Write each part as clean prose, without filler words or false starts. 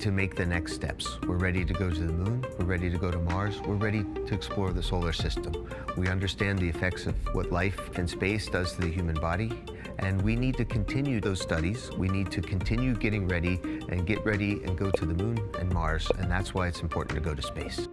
To make the next steps. We're ready to go to the moon, we're ready to go to Mars, we're ready to explore the solar system. We understand the effects of what life in space does to the human body, and we need to continue those studies. We need to continue getting ready and go to the moon and Mars, and that's why it's important to go to space.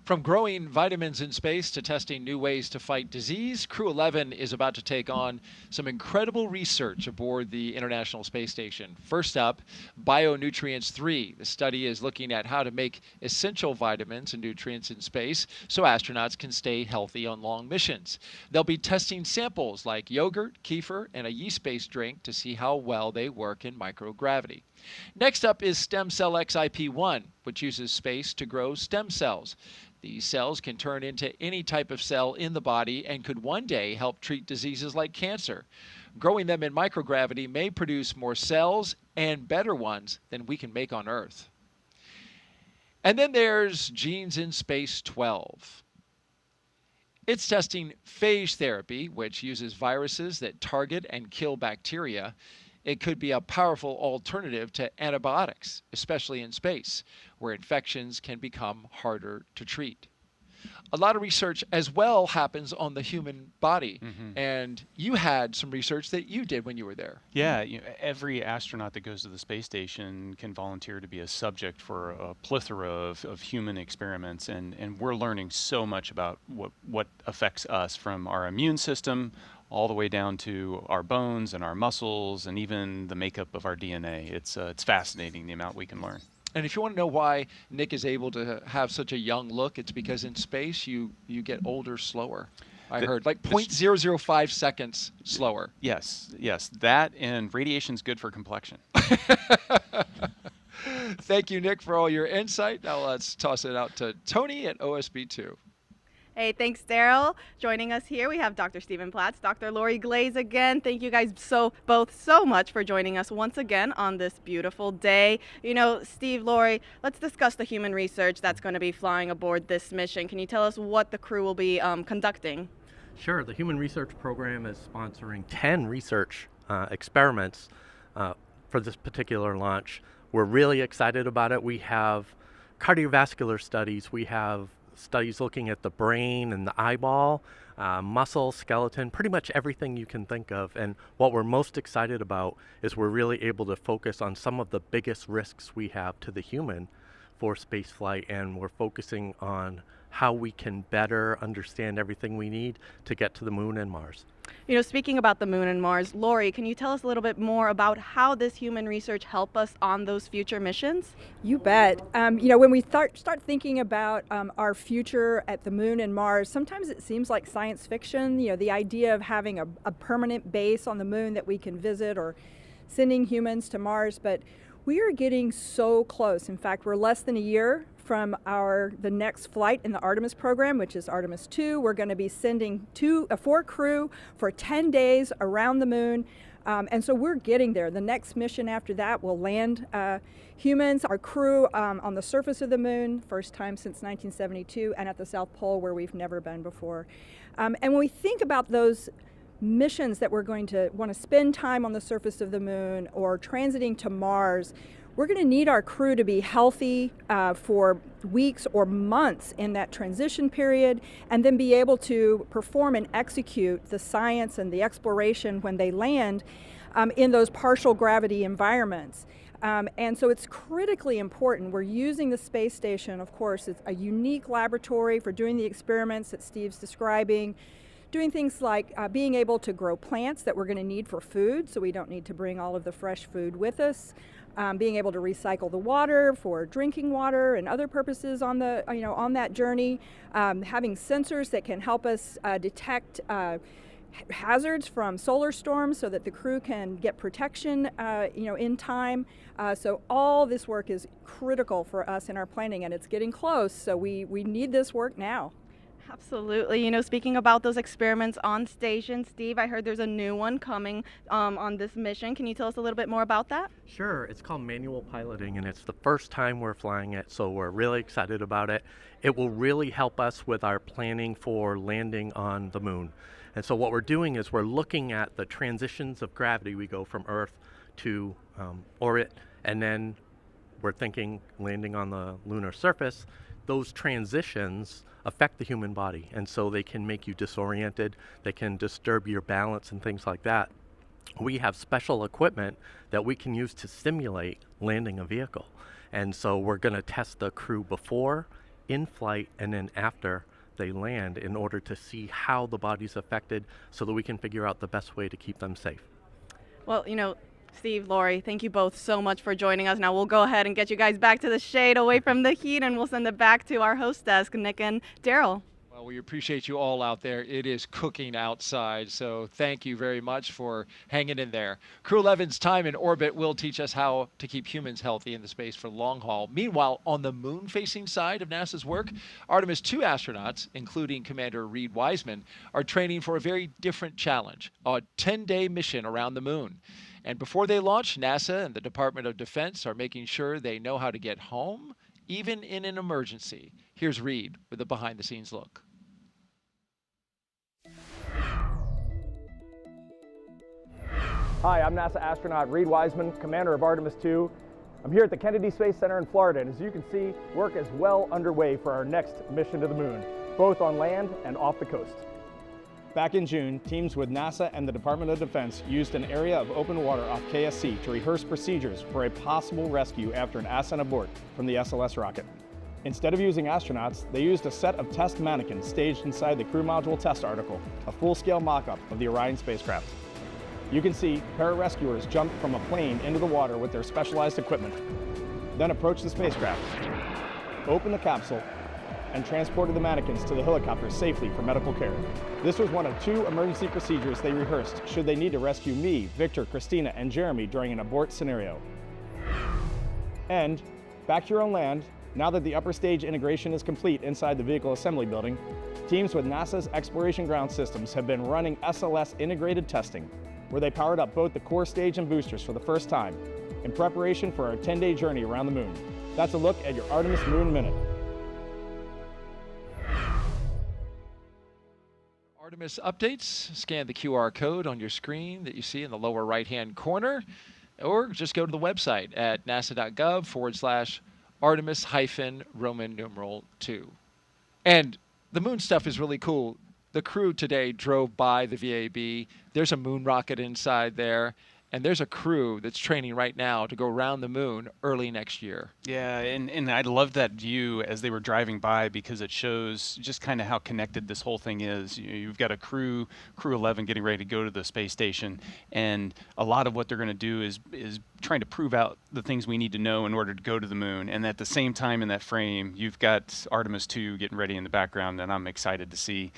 From growing vitamins in space to testing new ways to fight disease, CREW-11 is about to take on some incredible research aboard the International Space Station. First up, Bionutrients 3. The study is looking at how to make essential vitamins and nutrients in space so astronauts can stay healthy on long missions. They'll be testing samples like yogurt, kefir, and a yeast-based drink to see how well they work in microgravity. Next up is Stem Cell XIP-1, which uses space to grow stem cells. These cells can turn into any type of cell in the body and could one day help treat diseases like cancer. Growing them in microgravity may produce more cells and better ones than we can make on Earth. And then there's Genes in Space 12. It's testing phage therapy, which uses viruses that target and kill bacteria. It could be a powerful alternative to antibiotics, especially in space, where infections can become harder to treat. A lot of research as well happens on the human body, and you had some research that you did when you were there. Yeah, every astronaut that goes to the space station can volunteer to be a subject for a plethora of human experiments, and we're learning so much about what affects us, from our immune system all the way down to our bones and our muscles and even the makeup of our DNA. It's fascinating the amount we can learn. And if you want to know why Nick is able to have such a young look, it's because in space you get older slower. I heard like 0.005 seconds slower. Yes, that and radiation's good for complexion. Thank you, Nick, for all your insight. Now let's toss it out to Tony at OSB2. Hey, thanks, Daryl. Joining us here, we have Dr. Stephen Platts, Dr. Lori Glaze again. Thank you guys both so much for joining us once again on this beautiful day. You know, Steve, Lori, let's discuss the human research that's going to be flying aboard this mission. Can you tell us what the crew will be conducting? Sure. The Human Research Program is sponsoring 10 research experiments for this particular launch. We're really excited about it. We have cardiovascular studies. We have studies looking at the brain and the eyeball, muscle, skeleton, pretty much everything you can think of. And what we're most excited about is we're really able to focus on some of the biggest risks we have to the human for spaceflight, and we're focusing on how we can better understand everything we need to get to the moon and Mars. You know, speaking about the moon and Mars, Lori, can you tell us a little bit more about how this human research help us on those future missions? You bet. You know, when we start thinking about our future at the moon and Mars, sometimes it seems like science fiction. You know, the idea of having a permanent base on the moon that we can visit, or sending humans to Mars, but we are getting so close. In fact, we're less than a year from the next flight in the Artemis program, which is Artemis 2. We're going to be sending 4 crew for 10 days around the moon. And so we're getting there. The next mission after that will land humans, our crew, on the surface of the moon, first time since 1972, and at the South Pole, where we've never been before. And when we think about those missions that we're going to want to spend time on the surface of the moon or transiting to Mars, we're going to need our crew to be healthy for weeks or months in that transition period, and then be able to perform and execute the science and the exploration when they land in those partial gravity environments. And so it's critically important. We're using the space station, of course, it's a unique laboratory for doing the experiments that Steve's describing, doing things like being able to grow plants that we're going to need for food, so we don't need to bring all of the fresh food with us. Being able to recycle the water for drinking water and other purposes on that journey. Having sensors that can help us detect hazards from solar storms so that the crew can get protection in time. So all this work is critical for us in our planning, and it's getting close, so we need this work now. Absolutely. You know, speaking about those experiments on station, Steve, I heard there's a new one coming on this mission. Can you tell us a little bit more about that? Sure. It's called manual piloting, and it's the first time we're flying it, so we're really excited about it. It will really help us with our planning for landing on the moon. And so what we're doing is we're looking at the transitions of gravity. We go from Earth to orbit, and then we're thinking landing on the lunar surface. Those transitions affect the human body, and so they can make you disoriented, they can disturb your balance and things like that. We have special equipment that we can use to simulate landing a vehicle. And so we're going to test the crew before, in flight, and then after they land in order to see how the body's affected so that we can figure out the best way to keep them safe. Well, Steve, Lori, thank you both so much for joining us. Now we'll go ahead and get you guys back to the shade, away from the heat, and we'll send it back to our host desk, Nick and Daryl. Well, we appreciate you all out there. It is cooking outside, so thank you very much for hanging in there. CREW-11's time in orbit will teach us how to keep humans healthy in the space for long haul. Meanwhile, on the moon-facing side of NASA's work, Artemis II astronauts, including Commander Reed Wiseman, are training for a very different challenge, a 10-day mission around the moon. And before they launch, NASA and the Department of Defense are making sure they know how to get home, even in an emergency. Here's Reed with a behind-the-scenes look. Hi, I'm NASA astronaut Reed Wiseman, commander of Artemis II. I'm here at the Kennedy Space Center in Florida, and as you can see, work is well underway for our next mission to the moon, both on land and off the coast. Back in June, teams with NASA and the Department of Defense used an area of open water off KSC to rehearse procedures for a possible rescue after an ascent abort from the SLS rocket. Instead of using astronauts, they used a set of test mannequins staged inside the Crew Module Test article, a full-scale mock-up of the Orion spacecraft. You can see pararescuers jump from a plane into the water with their specialized equipment, then approach the spacecraft, open the capsule, and transported the mannequins to the helicopter safely for medical care. This was one of 2 emergency procedures they rehearsed should they need to rescue me, Victor, Christina, and Jeremy during an abort scenario. And back here on land, now that the upper stage integration is complete inside the vehicle assembly building, teams with NASA's Exploration Ground Systems have been running SLS integrated testing, where they powered up both the core stage and boosters for the first time in preparation for our 10-day journey around the moon. That's a look at your Artemis Moon Minute. Artemis updates, scan the QR code on your screen that you see in the lower right-hand corner, or just go to the website at nasa.gov/Artemis-Roman numeral 2. And the moon stuff is really cool. The crew today drove by the VAB. There's a moon rocket inside there, and there's a crew that's training right now to go around the moon early next year. Yeah, and I loved that view as they were driving by because it shows just kind of how connected this whole thing is. You've got a CREW-11 getting ready to go to the space station, and a lot of what they're going to do is trying to prove out the things we need to know in order to go to the moon. And at the same time in that frame, you've got Artemis II getting ready in the background, and I'm excited to see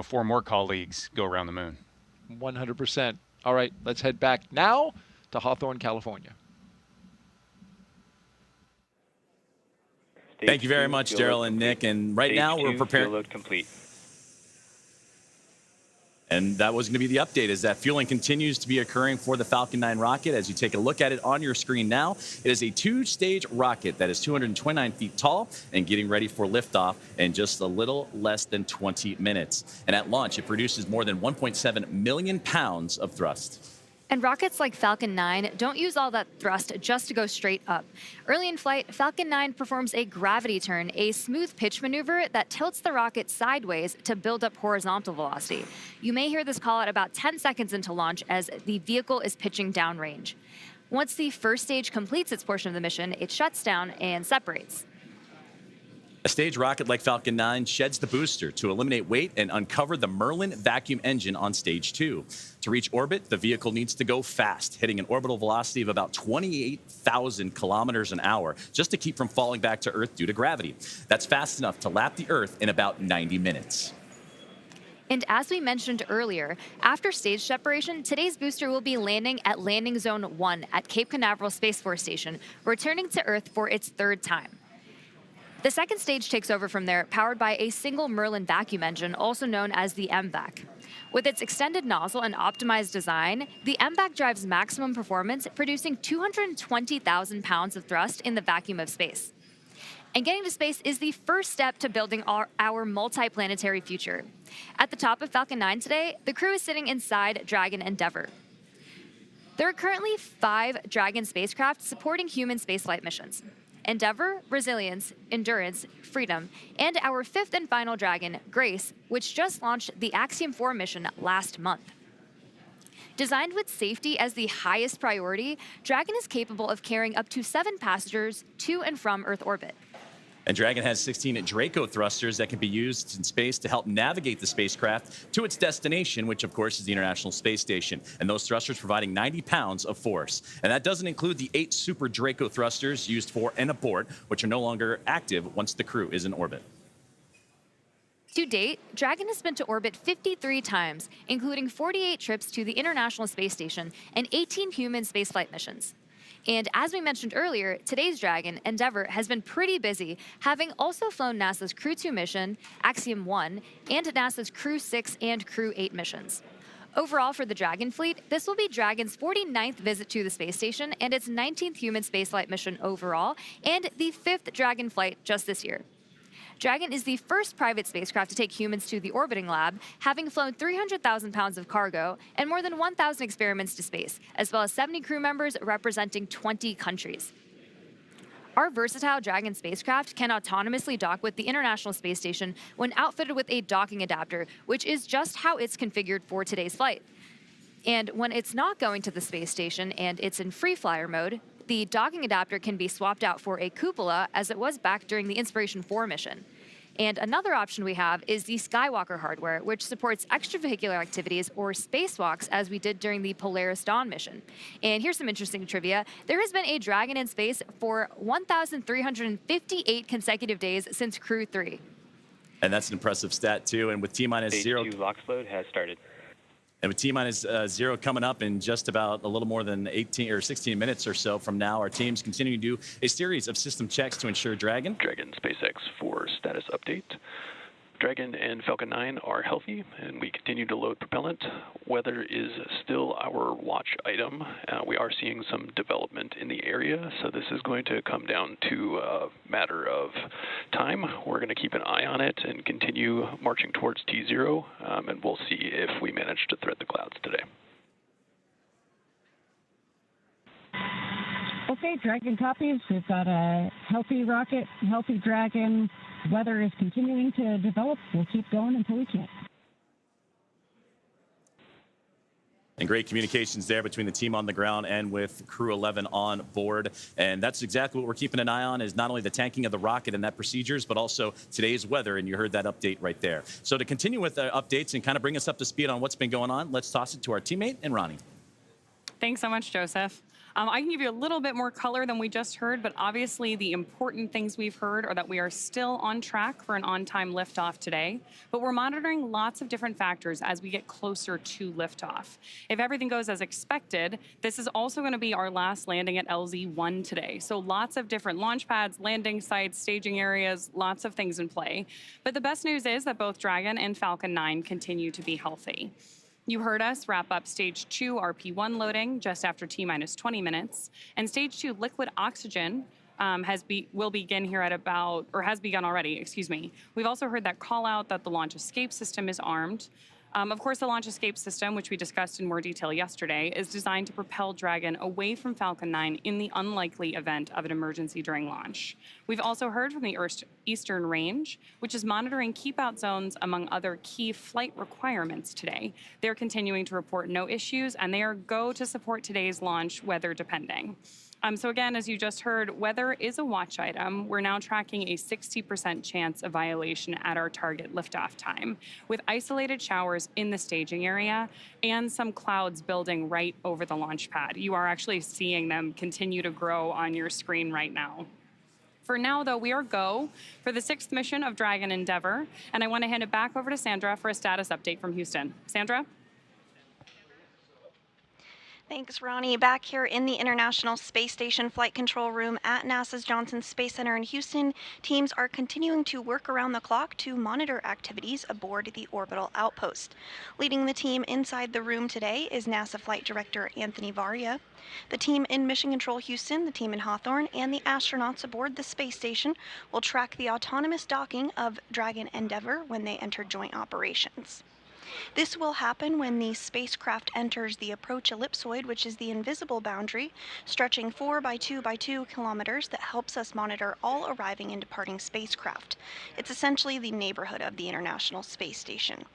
4 more colleagues go around the moon. 100%. All right, let's head back now to Hawthorne, California. Thank you very much, Daryl and Nick. And right now we're preparing. Fuel load complete. And that was going to be the update, is that fueling continues to be occurring for the Falcon 9 rocket. As you take a look at it on your screen now, it is a 2-stage rocket that is 229 feet tall and getting ready for liftoff in just a little less than 20 minutes. And at launch, it produces more than 1.7 million pounds of thrust. And rockets like Falcon 9 don't use all that thrust just to go straight up. Early in flight, Falcon 9 performs a gravity turn, a smooth pitch maneuver that tilts the rocket sideways to build up horizontal velocity. You may hear this call at about 10 seconds into launch as the vehicle is pitching downrange. Once the first stage completes its portion of the mission, it shuts down and separates. A stage rocket like Falcon 9 sheds the booster to eliminate weight and uncover the Merlin vacuum engine on stage 2. To reach orbit, the vehicle needs to go fast, hitting an orbital velocity of about 28,000 kilometers an hour just to keep from falling back to Earth due to gravity. That's fast enough to lap the Earth in about 90 minutes. And as we mentioned earlier, after stage separation, today's booster will be landing at Landing Zone 1 at Cape Canaveral Space Force Station, returning to Earth for its 3rd time. The second stage takes over from there, powered by a single Merlin vacuum engine, also known as the MVAC. With its extended nozzle and optimized design, the MVAC drives maximum performance, producing 220,000 pounds of thrust in the vacuum of space. And getting to space is the first step to building our multi-planetary future. At the top of Falcon 9 today, the crew is sitting inside Dragon Endeavour. There are currently 5 Dragon spacecraft supporting human spaceflight missions: Endeavour, Resilience, Endurance, Freedom, and our 5th and final Dragon, Grace, which just launched the Axiom 4 mission last month. Designed with safety as the highest priority, Dragon is capable of carrying up to 7 passengers to and from Earth orbit. And Dragon has 16 Draco thrusters that can be used in space to help navigate the spacecraft to its destination, which of course is the International Space Station. And those thrusters providing 90 pounds of force. And that doesn't include the 8 Super Draco thrusters used for and aboard, which are no longer active once the crew is in orbit. To date, Dragon has been to orbit 53 times, including 48 trips to the International Space Station and 18 human spaceflight missions. And as we mentioned earlier, today's Dragon, Endeavour, has been pretty busy, having also flown NASA's CREW-2 mission, Axiom 1, and NASA's CREW-6 and CREW-8 missions. Overall for the Dragon fleet, this will be Dragon's 49th visit to the space station and its 19th human spaceflight mission overall, and the 5th Dragon flight just this year. Dragon is the first private spacecraft to take humans to the orbiting lab, having flown 300,000 pounds of cargo and more than 1,000 experiments to space, as well as 70 crew members representing 20 countries. Our versatile Dragon spacecraft can autonomously dock with the International Space Station when outfitted with a docking adapter, which is just how it's configured for today's flight. And when it's not going to the space station and it's in free flyer mode, the docking adapter can be swapped out for a cupola, as it was back during the Inspiration 4 mission. And another option we have is the Skywalker hardware, which supports extravehicular activities or spacewalks, as we did during the Polaris Dawn mission. And here's some interesting trivia. There has been a Dragon in space for 1,358 consecutive days since Crew-3. And that's an impressive stat, too. And with T-minus 0... Stage 2 LOX load has started. And with T-minus 0 coming up in just about a little more than 18 or 16 minutes or so from now, our team's continuing to do a series of system checks to ensure Dragon. Dragon SpaceX for status update. Dragon and Falcon 9 are healthy, and we continue to load propellant. Weather is still our watch item. We are seeing some development in the area, so this is going to come down to a matter of time. We're going to keep an eye on it and continue marching towards T0, and we'll see if we manage to thread the clouds today. Okay, Dragon copies. We've got a healthy rocket, healthy Dragon. Weather is continuing to develop. We'll keep going until we can't. And great communications there between the team on the ground and with CREW-11 on board. And that's exactly what we're keeping an eye on, is not only the tanking of the rocket and that procedures, but also today's weather. And you heard that update right there. So to continue with the updates and kind of bring us up to speed on what's been going on, let's toss it to our teammate and Ronnie. Thanks so much, Joseph. I can give you a little bit more color than we just heard, but obviously the important things we've heard are that we are still on track for an on-time liftoff today, but we're monitoring lots of different factors as we get closer to liftoff. If everything goes as expected, this is also going to be our last landing at LZ-1 today. So lots of different launch pads, landing sites, staging areas, lots of things in play. But the best news is that both Dragon and Falcon 9 continue to be healthy. You heard us wrap up Stage 2 RP1 loading just after T-minus 20 minutes, and Stage 2 liquid oxygen will begin here at about, or has begun already, excuse me. We've also heard that call out that the launch escape system is armed. Of course, the launch escape system, which we discussed in more detail yesterday, is designed to propel Dragon away from Falcon 9 in the unlikely event of an emergency during launch. We've also heard from the Eastern Range, which is monitoring keep-out zones among other key flight requirements today. They're continuing to report no issues, and they are go to support today's launch, weather depending. So again, as you just heard, weather is a watch item. We're now tracking a 60% chance of violation at our target liftoff time, with isolated showers in the staging area and some clouds building right over the launch pad. You are actually seeing them continue to grow on your screen right now. For now, though, we are go for the 6th mission of Dragon Endeavour, and I want to hand it back over to Sandra for a status update from Houston. Sandra? Thanks, Ronnie. Back here in the International Space Station Flight Control Room at NASA's Johnson Space Center in Houston, teams are continuing to work around the clock to monitor activities aboard the orbital outpost. Leading the team inside the room today is NASA Flight Director Anthony Varia. The team in Mission Control Houston, the team in Hawthorne, and the astronauts aboard the space station will track the autonomous docking of Dragon Endeavour when they enter joint operations. This will happen when the spacecraft enters the approach ellipsoid, which is the invisible boundary, stretching 4 by 2 by 2 kilometers that helps us monitor all arriving and departing spacecraft. It's essentially the neighborhood of the International Space Station.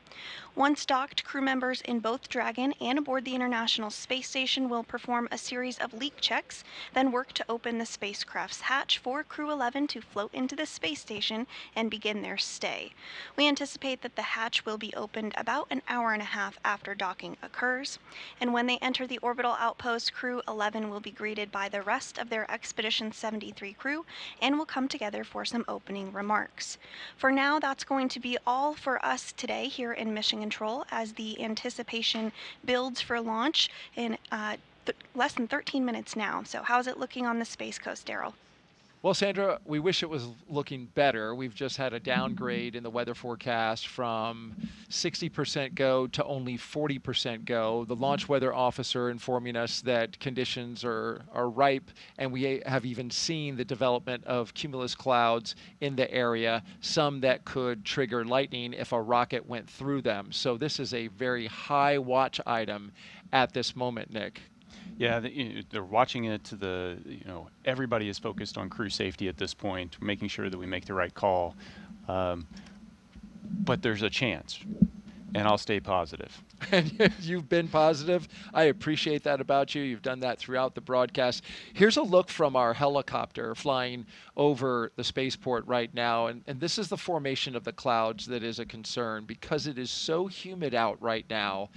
Once docked, crew members in both Dragon and aboard the International Space Station will perform a series of leak checks, then work to open the spacecraft's hatch for Crew-11 to float into the space station and begin their stay. We anticipate that the hatch will be opened about an hour and a half after docking occurs, and when they enter the orbital outpost, Crew-11 will be greeted by the rest of their Expedition 73 crew and will come together for some opening remarks. For now, that's going to be all for us today here in Mission Control as the anticipation builds for launch in less than 13 minutes now. So how's it looking on the Space Coast, Daryl? Well, Sandra, we wish it was looking better. We've just had a downgrade in the weather forecast from 60% go to only 40% go. The launch weather officer informing us that conditions are ripe, and we have even seen the development of cumulus clouds in the area, some that could trigger lightning if a rocket went through them. So this is a very high watch item at this moment, Nick. Yeah, they're watching it. Everybody is focused on crew safety at this point, making sure that we make the right call. But there's a chance, and I'll stay positive. And you've been positive. I appreciate that about you. You've done that throughout the broadcast. Here's a look from our helicopter flying over the spaceport right now. And this is the formation of the clouds that is a concern because it is so humid out right now.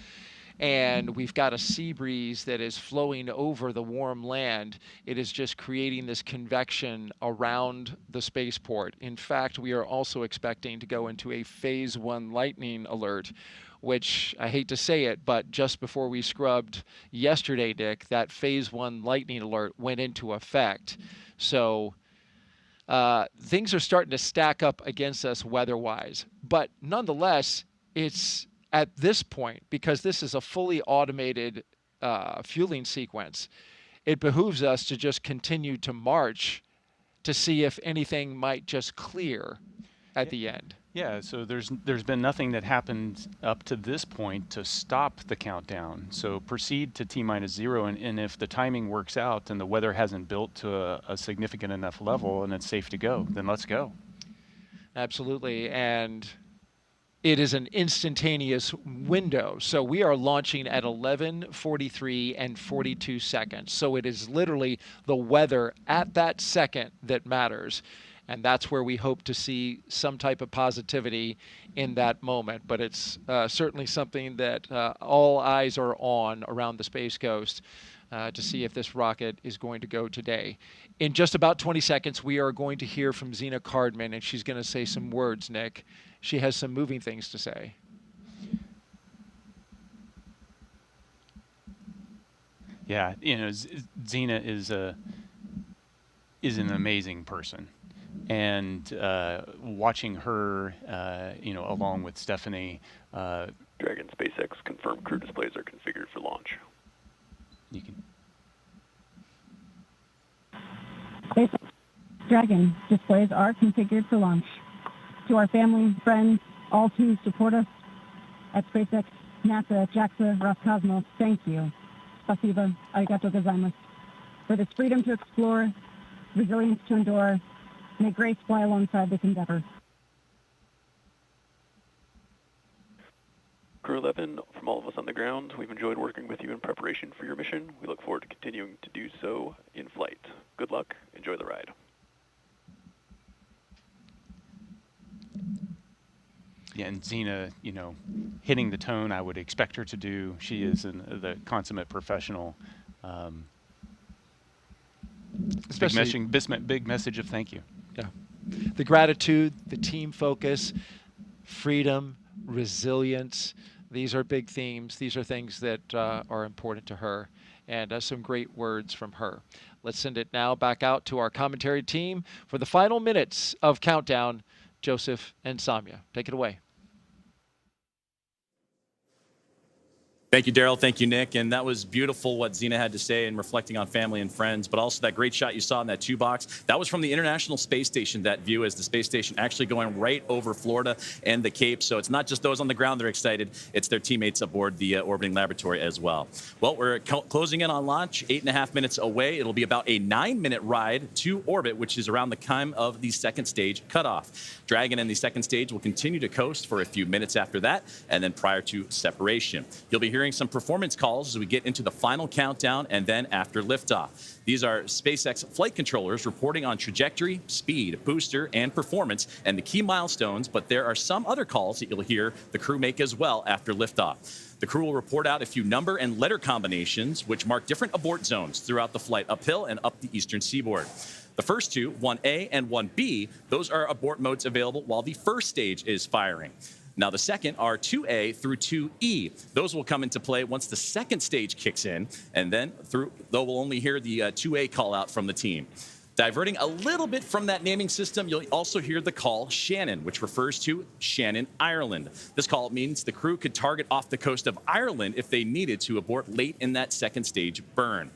And we've got a sea breeze that is flowing over the warm land. It is just creating this convection around the spaceport. In fact, we are also expecting to go into a phase 1 lightning alert, which I hate to say it, but just before we scrubbed yesterday, Dick, that phase 1 lightning alert went into effect. So things are starting to stack up against us weather-wise. But nonetheless, it's at this point, because this is a fully automated fueling sequence, it behooves us to just continue to march to see if anything might just clear at the end. Yeah, so there's been nothing that happened up to this point to stop the countdown. So proceed to T-0, and if the timing works out and the weather hasn't built to a significant enough level and it's safe to go, then let's go. Absolutely, and it is an instantaneous window. So we are launching at 11:43 and 42 seconds. So it is literally the weather at that second that matters. And that's where we hope to see some type of positivity in that moment. But it's certainly something that all eyes are on around the Space Coast to see if this rocket is going to go today. In just about 20 seconds, we are going to hear from Zena Cardman, and she's going to say some words, Nick. She has some moving things to say. Yeah, Zena is an amazing person, and watching her, along with Stephanie. Dragon SpaceX confirmed crew displays are configured for launch. You can. SpaceX Dragon displays are configured for launch. To our family, friends, all who support us at SpaceX, NASA, JAXA, Roscosmos, thank you. Spasiba, arigato gozaimasu. For this freedom to explore, resilience to endure, may grace fly alongside this endeavor. Crew-11, from all of us on the ground, we've enjoyed working with you in preparation for your mission. We look forward to continuing to do so in flight. Good luck. Enjoy the ride. Yeah, and Zena, hitting the tone I would expect her to do. She is the consummate professional. Big message of thank you. Yeah. The gratitude, the team focus, freedom, resilience. These are big themes. These are things that are important to her, and some great words from her. Let's send it now back out to our commentary team for the final minutes of Countdown. Joseph and Samia, take it away. Thank you, Daryl. Thank you, Nick. And that was beautiful what Zena had to say and reflecting on family and friends, but also that great shot you saw in that 2-box. That was from the International Space Station, that view as the space station actually going right over Florida and the Cape. So it's not just those on the ground that are excited. It's their teammates aboard the orbiting laboratory as well. Well, we're closing in on launch, 8.5 minutes away. It'll be about a 9-minute ride to orbit, which is around the time of the second stage cutoff. Dragon and the second stage will continue to coast for a few minutes after that, and then prior to separation. You'll be hearing some performance calls as we get into the final countdown and then after liftoff. These are SpaceX flight controllers reporting on trajectory, speed, booster, and performance, and the key milestones, but there are some other calls that you'll hear the crew make as well after liftoff. The crew will report out a few number and letter combinations, which mark different abort zones throughout the flight uphill and up the eastern seaboard. The first two, 1A and 1B, those are abort modes available while the first stage is firing. Now, the second are 2A through 2E. Those will come into play once the second stage kicks in, and then though we'll only hear the 2A call out from the team. Diverting a little bit from that naming system, you'll also hear the call Shannon, which refers to Shannon, Ireland. This call means the crew could target off the coast of Ireland if they needed to abort late in that second stage burn.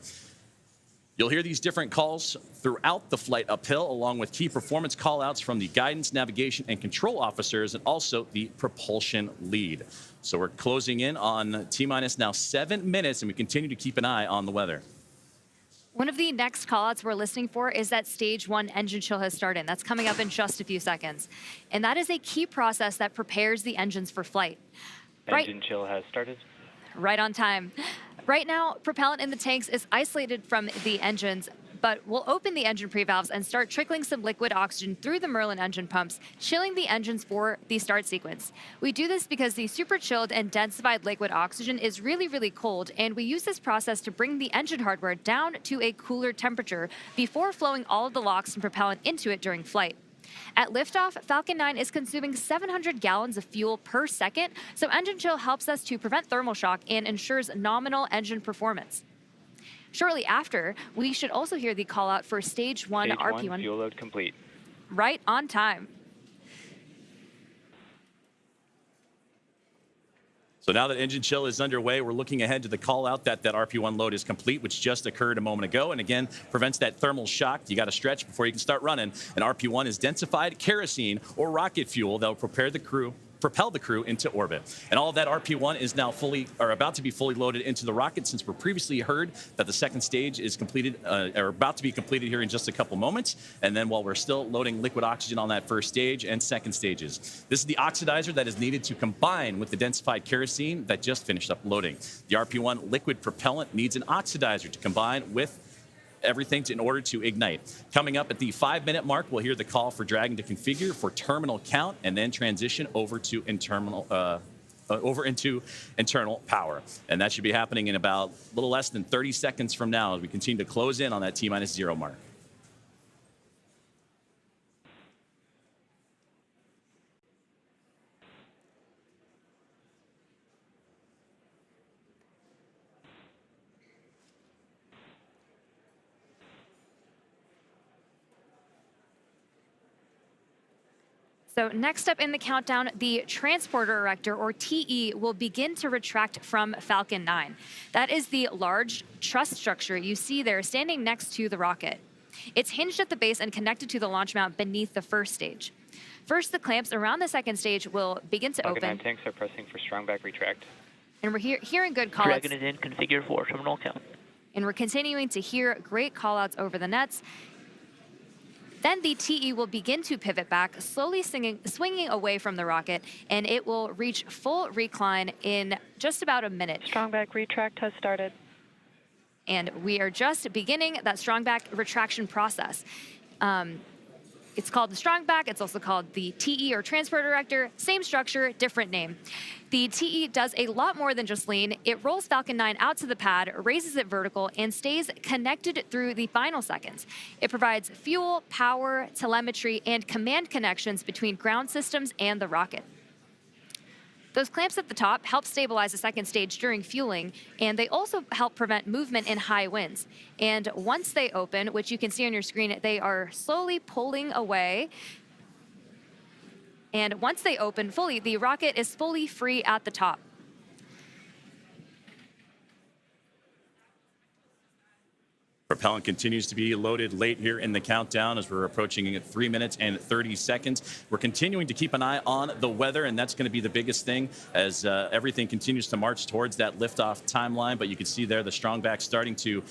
You'll hear these different calls throughout the flight uphill, along with key performance callouts from the guidance, navigation, and control officers, and also the propulsion lead. So we're closing in on T-minus now 7 minutes, and we continue to keep an eye on the weather. One of the next callouts we're listening for is that stage 1 engine chill has started. That's coming up in just a few seconds. And that is a key process that prepares the engines for flight. Engine chill has started. Right on time. Right now, propellant in the tanks is isolated from the engines, but we'll open the engine pre-valves and start trickling some liquid oxygen through the Merlin engine pumps, chilling the engines for the start sequence. We do this because the super chilled and densified liquid oxygen is really, really cold, and we use this process to bring the engine hardware down to a cooler temperature before flowing all of the LOX and propellant into it during flight. At liftoff, Falcon 9 is consuming 700 gallons of fuel per second, so engine chill helps us to prevent thermal shock and ensures nominal engine performance. Shortly after, we should also hear the call out for stage 1 RP1. Fuel load complete. Right on time. So now that engine chill is underway, we're looking ahead to the call out that RP1 load is complete, which just occurred a moment ago, and again, prevents that thermal shock. You got to stretch before you can start running. And RP1 is densified kerosene or rocket fuel that will propel the crew into orbit. And all of that RP1 is now about to be fully loaded into the rocket, since we previously heard that the second stage is completed, or about to be completed here in just a couple moments. And then while we're still loading liquid oxygen on that first stage and second stages. This is the oxidizer that is needed to combine with the densified kerosene that just finished up loading. The RP1 liquid propellant needs an oxidizer to combine with everything in order to ignite. Coming up at the 5-minute mark, we'll hear the call for Dragon to configure for terminal count and then transition over to internal power. And that should be happening in about a little less than 30 seconds from now as we continue to close in on that T-0 mark. So next up in the countdown, the transporter erector, or TE, will begin to retract from Falcon 9. That is the large truss structure you see there standing next to the rocket. It's hinged at the base and connected to the launch mount beneath the first stage. First, the clamps around the second stage will begin to Falcon open. 9 tanks are pressing for strong back retract. And we're hearing good callouts. Dragon is in, configure for terminal count. And we're continuing to hear great callouts over the nets. Then the TE will begin to pivot back, slowly swinging away from the rocket, and it will reach full recline in just about a minute. Strong back retract has started. And we are just beginning that strong back retraction process. It's called the strong back. It's also called the TE, or transporter erector. Same structure, different name. The TE does a lot more than just lean. It rolls Falcon 9 out to the pad, raises it vertical, and stays connected through the final seconds. It provides fuel, power, telemetry, and command connections between ground systems and the rocket. Those clamps at the top help stabilize the second stage during fueling, and they also help prevent movement in high winds. And once they open, which you can see on your screen, they are slowly pulling away. And once they open fully, the rocket is fully free at the top. Propellant continues to be loaded late here in the countdown as we're approaching 3 minutes and 30 seconds. We're continuing to keep an eye on the weather, and that's going to be the biggest thing as everything continues to march towards that liftoff timeline. But you can see there the strong back starting to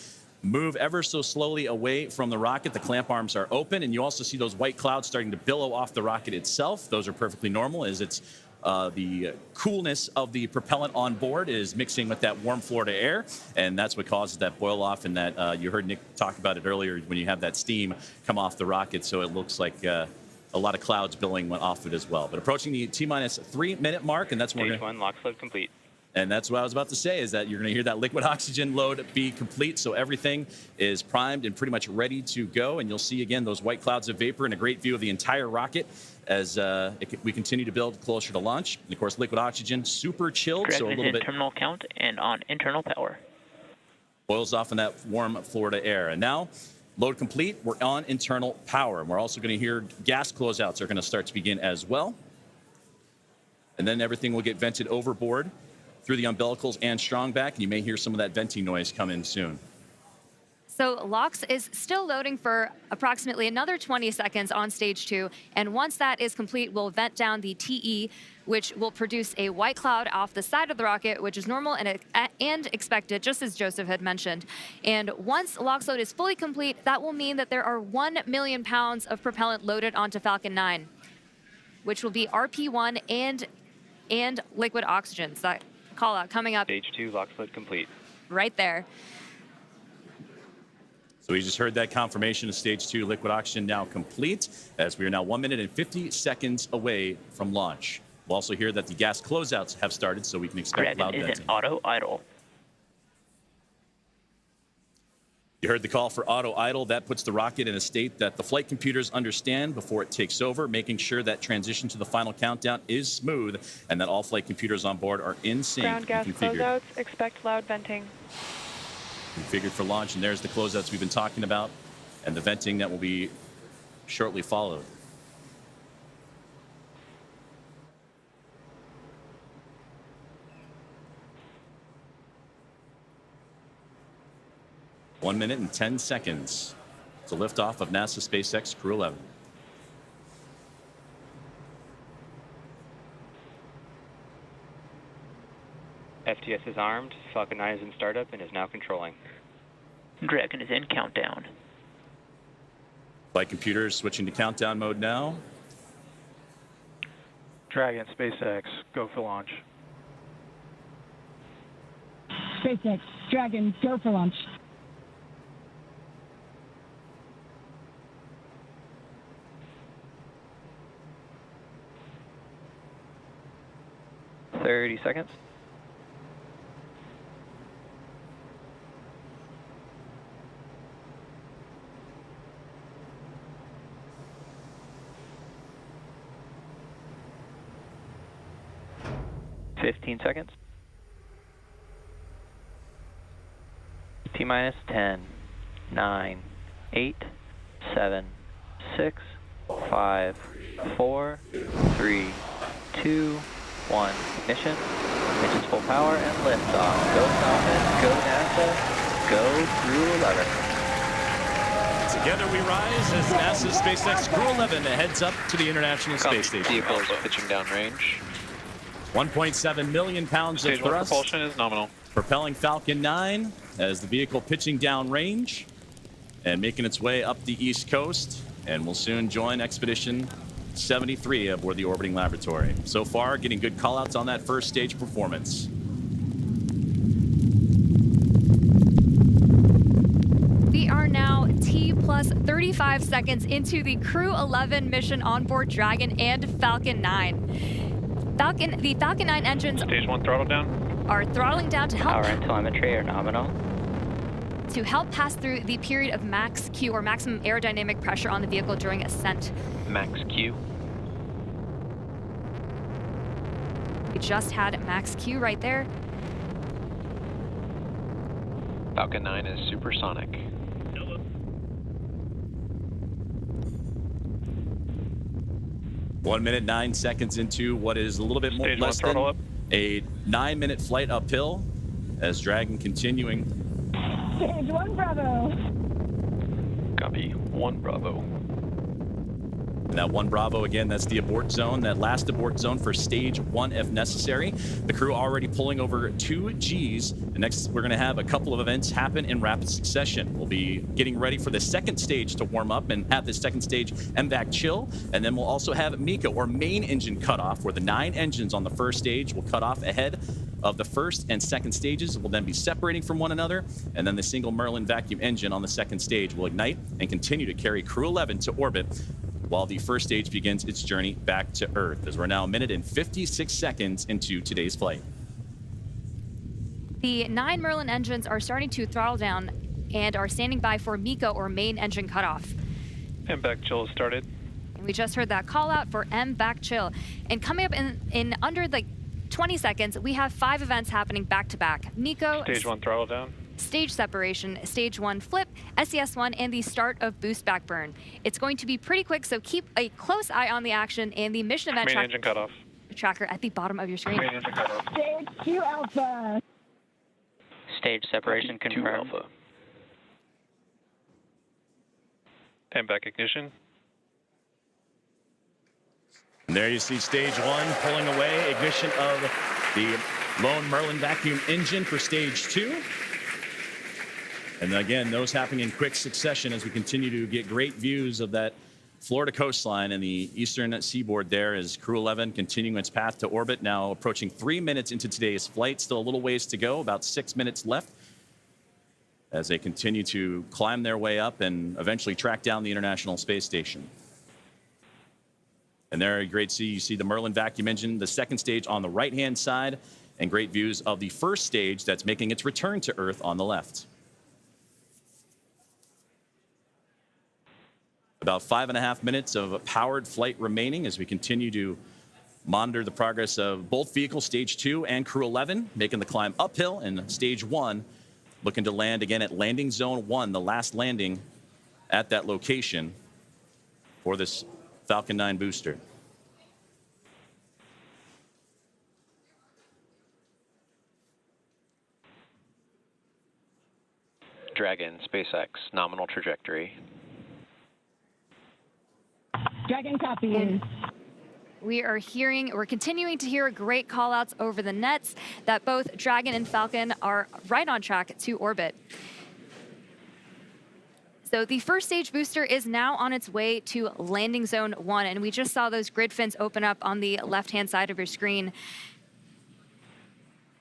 move ever so slowly away from the rocket. The clamp arms are open, and you also see those white clouds starting to billow off the rocket itself. Those are perfectly normal as it's the coolness of the propellant on board is mixing with that warm Florida air, and that's what causes that boil off, and that you heard Nick talk about it earlier when you have that steam come off the rocket, so it looks like a lot of clouds billowing off it as well. But approaching the T-minus 3 minute mark, and that's when Stage 1 lock load complete. And that's what I was about to say, is that you're going to hear that liquid oxygen load be complete. So everything is primed and pretty much ready to go. And you'll see, again, those white clouds of vapor and a great view of the entire rocket as we continue to build closer to launch. And, of course, liquid oxygen, super chilled. So a little bit terminal count and on internal power. Boils off in that warm Florida air. And now, load complete. We're on internal power. And we're also going to hear gas closeouts are going to start to begin as well. And then everything will get vented overboard through the umbilicals and strong back, and you may hear some of that venting noise come in soon. So LOX is still loading for approximately another 20 seconds on stage 2, and once that is complete, we'll vent down the TE, which will produce a white cloud off the side of the rocket, which is normal and expected, just as Joseph had mentioned. And once LOX load is fully complete, that will mean that there are 1 million pounds of propellant loaded onto Falcon 9, which will be RP1 and liquid oxygen. So that call out coming up. Stage 2 lock load complete. Right there. So we just heard that confirmation of stage 2 liquid oxygen now complete, as we are now 1 minute and 50 seconds away from launch. We'll also hear that the gas closeouts have started, so we can expect loud Dragon is venting. in auto idle. You heard the call for auto idle. That puts the rocket in a state that the flight computers understand before it takes over, making sure that transition to the final countdown is smooth and that all flight computers on board are in sync. Ground gas and configured. closeouts, expect loud venting. Configured for launch, and there's the closeouts we've been talking about and the venting that will be shortly followed. 1 minute and 10 seconds to liftoff of NASA SpaceX CREW-11. FTS is armed. Falcon 9 is in startup and is now controlling. Dragon is in countdown. Flight computers switching to countdown mode now. Dragon, SpaceX, go for launch. SpaceX, Dragon, go for launch. .30 seconds. .15 seconds. T-minus 10, 9, 8, 7, 6, 5, 4, 3, 2, 1. Ignition. Ignition's full power and liftoff. Go Falcon, go NASA, go CREW-11. Together we rise as NASA's SpaceX CREW-11 heads up to the International Space Station. Vehicle is pitching down range. 1.7 million pounds of Stage 1 thrust. propulsion is nominal. Propelling Falcon 9 as the vehicle pitching down range and making its way up the East Coast, and will soon join Expedition 73 aboard the orbiting laboratory. So far, getting good callouts on that first stage performance. We are now T plus 35 seconds into the CREW-11 mission on board Dragon and Falcon 9. The Falcon 9 engines Stage 1 throttle down. Are throttling down to help Power and telemetry are nominal. to help pass through the period of max Q, or maximum aerodynamic pressure on the vehicle during ascent. Max Q. We just had max Q right there. Falcon 9 is supersonic. One minute, 9 seconds into what is a little bit more Stage less 1 throttle than up. a 9-minute flight uphill as Dragon continuing Stage 1 Bravo. Copy, 1 Bravo. And that 1 Bravo, again, that's the abort zone, that last abort zone for stage 1 if necessary. The crew already pulling over 2 Gs. And next, we're going to have a couple of events happen in rapid succession. We'll be getting ready for the second stage to warm up and have the second stage MVAC chill. And then we'll also have MECO, or main engine cutoff, where the 9 engines on the first stage will cut off ahead of the first and second stages. Will then be separating from one another. And then the single Merlin vacuum engine on the second stage will ignite and continue to carry Crew-11 to orbit, while the first stage begins its journey back to Earth, as we're now 1 minute and 56 seconds into today's flight. The 9 Merlin engines are starting to throttle down and are standing by for MECO, or main engine cutoff. MVAC chill started. And we just heard that call out for MVAC chill. And coming up in under like 20 seconds, we have 5 events happening back to back. MECO, Stage 1 throttle down. stage separation, stage 1 flip, SES1, and the start of boost back burn. It's going to be pretty quick, so keep a close eye on the action and the mission event Main engine cutoff. tracker at the bottom of your screen. Main engine cutoff. Stage 2 Alpha. Stage separation Copy, 2 confirmed. Alpha. MVAC ignition. And there you see stage 1 pulling away, ignition of the lone Merlin vacuum engine for stage 2. And again, those happening in quick succession as we continue to get great views of that Florida coastline and the eastern seaboard there, as Crew-11 continuing its path to orbit, now approaching 3 minutes into today's flight. Still a little ways to go, about 6 minutes left, as they continue to climb their way up and eventually track down the International Space Station. And there, great see, you see the Merlin vacuum engine, the second stage on the right-hand side, and great views of the first stage that's making its return to Earth on the left. About 5.5 minutes of powered flight remaining as we continue to monitor the progress of both vehicles, stage 2 and Crew-11, making the climb uphill, and stage 1 looking to land again at landing zone 1, the last landing at that location for this Falcon 9 booster. Dragon, SpaceX, nominal trajectory. Dragon copies. We're continuing to hear great call outs over the nets that both Dragon and Falcon are right on track to orbit. So the first stage booster is now on its way to landing zone 1, and we just saw those grid fins open up on the left-hand side of your screen.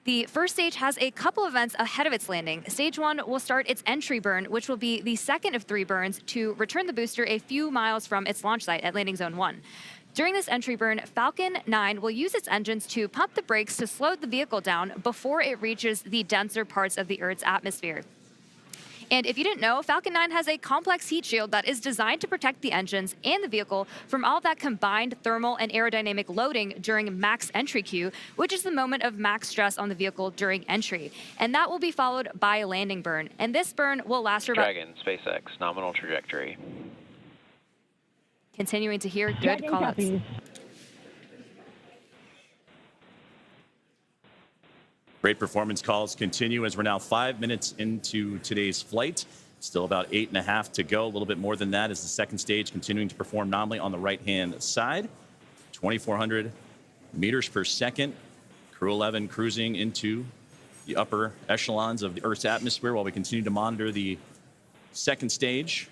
The first stage has a couple events ahead of its landing. Stage 1 will start its entry burn, which will be the second of 3 burns to return the booster a few miles from its launch site at landing zone 1. During this entry burn, Falcon 9 will use its engines to pump the brakes to slow the vehicle down before it reaches the denser parts of the Earth's atmosphere. And if you didn't know, Falcon 9 has a complex heat shield that is designed to protect the engines and the vehicle from all that combined thermal and aerodynamic loading during max entry Q, which is the moment of max stress on the vehicle during entry. And that will be followed by a landing burn. And this burn will last for about... Dragon, SpaceX, nominal trajectory. Continuing to hear good Dragon call-outs. copies. Great performance calls continue as we're now 5 minutes into today's flight. Still about 8.5 to go, a little bit more than that as the second stage continuing to perform nominally on the right-hand side. 2,400 meters per second. Crew-11 cruising into the upper echelons of the Earth's atmosphere while we continue to monitor the second stage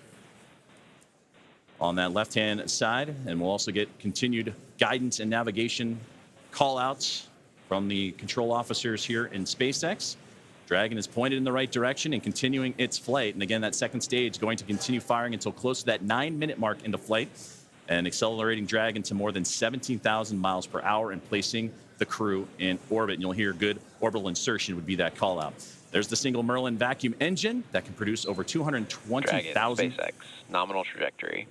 on that left-hand side. And we'll also get continued guidance and navigation call-outs from the control officers here in SpaceX. Dragon is pointed in the right direction and continuing its flight. And again, that second stage going to continue firing until close to that 9-minute mark into flight, and accelerating Dragon to more than 17,000 miles per hour and placing the crew in orbit. And you'll hear good orbital insertion would be that call out. There's the single Merlin vacuum engine that can produce over 220,000 SpaceX, nominal trajectory.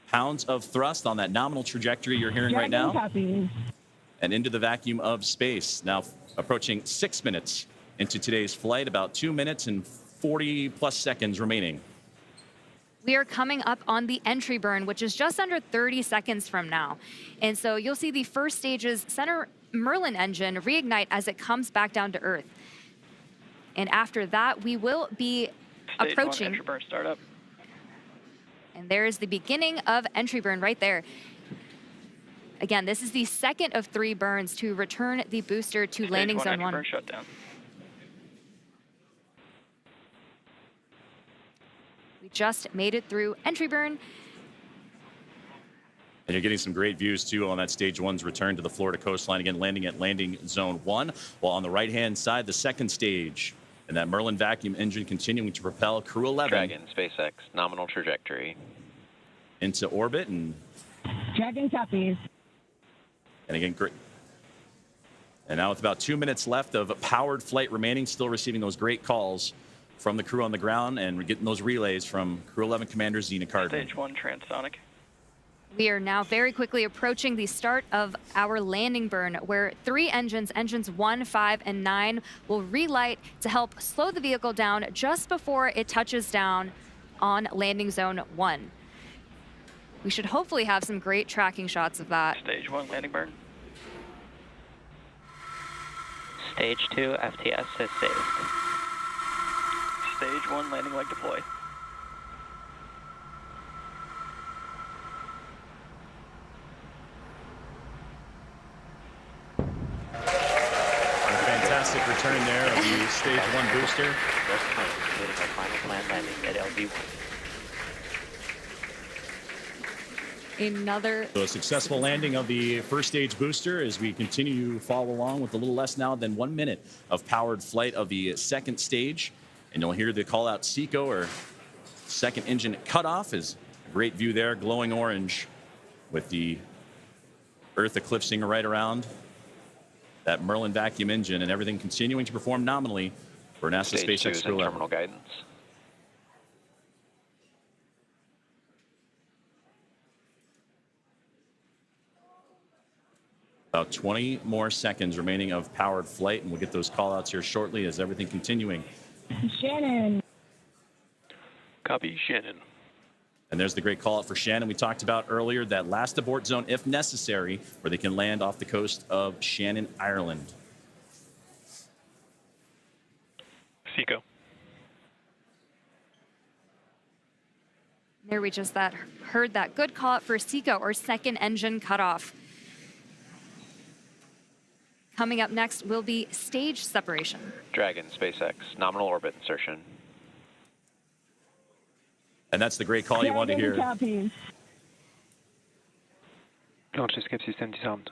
pounds of thrust on that nominal trajectory you're hearing right now. Copies. And into the vacuum of space. Now approaching 6 minutes into today's flight, about 2 minutes and 40 plus seconds remaining. We are coming up on the entry burn, which is just under 30 seconds from now. And so you'll see the first stage's center Merlin engine reignite as it comes back down to Earth. And after that, we will be approaching. Stage 1 entry burn startup. And there's the beginning of entry burn right there. Again, this is the second of 3 burns to return the booster to landing zone 1. Burn shutdown. We just made it through entry burn. And you're getting some great views, too, on that Stage 1's return to the Florida coastline. Again, landing at landing zone 1. While on the right-hand side, the second stage. And that Merlin vacuum engine continuing to propel CREW-11. Dragon, SpaceX, nominal trajectory. Into orbit. And Dragon copies. And again, great. And now with about 2 minutes left of powered flight remaining, still receiving those great calls from the crew on the ground, and we're getting those relays from CREW-11 Commander Zena Cardin. Stage 1 transonic. We are now very quickly approaching the start of our landing burn, where 3 engines, engines 1, 5, and 9, will relight to help slow the vehicle down just before it touches down on landing zone 1. We should hopefully have some great tracking shots of that. Stage 1 landing burn. Stage 2 FTS is saved. Stage 1 landing leg deploy. Fantastic return there of the Stage 1 booster. Just completing our final planned landing at LV1. Another. So a successful landing of the first stage booster as we continue to follow along with a little less now than 1 minute of powered flight of the second stage. And you'll hear the call out SECO, or second engine cutoff, is a great view there, glowing orange with the Earth eclipsing right around that Merlin vacuum engine, and everything continuing to perform nominally for NASA Stage 2 SpaceX is in CREW-11. terminal guidance. About 20 more seconds remaining of powered flight, and we'll get those call-outs here shortly as everything continuing. Shannon. Copy, Shannon. And there's the great call-out for Shannon we talked about earlier, that last abort zone, if necessary, where they can land off the coast of Shannon, Ireland. SECO. There we just heard that good call-out for SECO, or second engine cutoff. Coming up next will be stage separation. Dragon, SpaceX, nominal orbit insertion. And that's the great call you want to hear. Copies. Launch escape system disarmed.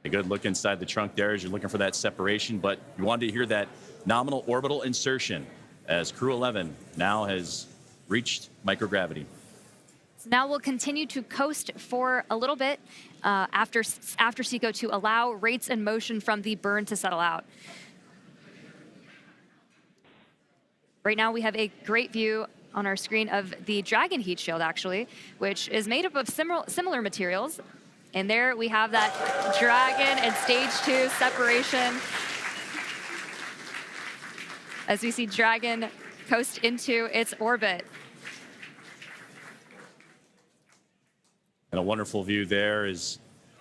A good look inside the trunk there as you're looking for that separation, but you wanted to hear that nominal orbital insertion as CREW-11 now has reached microgravity. So now we'll continue to coast for a little bit after SECO to allow rates and motion from the burn to settle out. Right now we have a great view on our screen of the Dragon heat shield, actually, which is made up of similar materials. And there we have that Dragon and stage 2 separation as we see Dragon coast into its orbit. And a wonderful view there is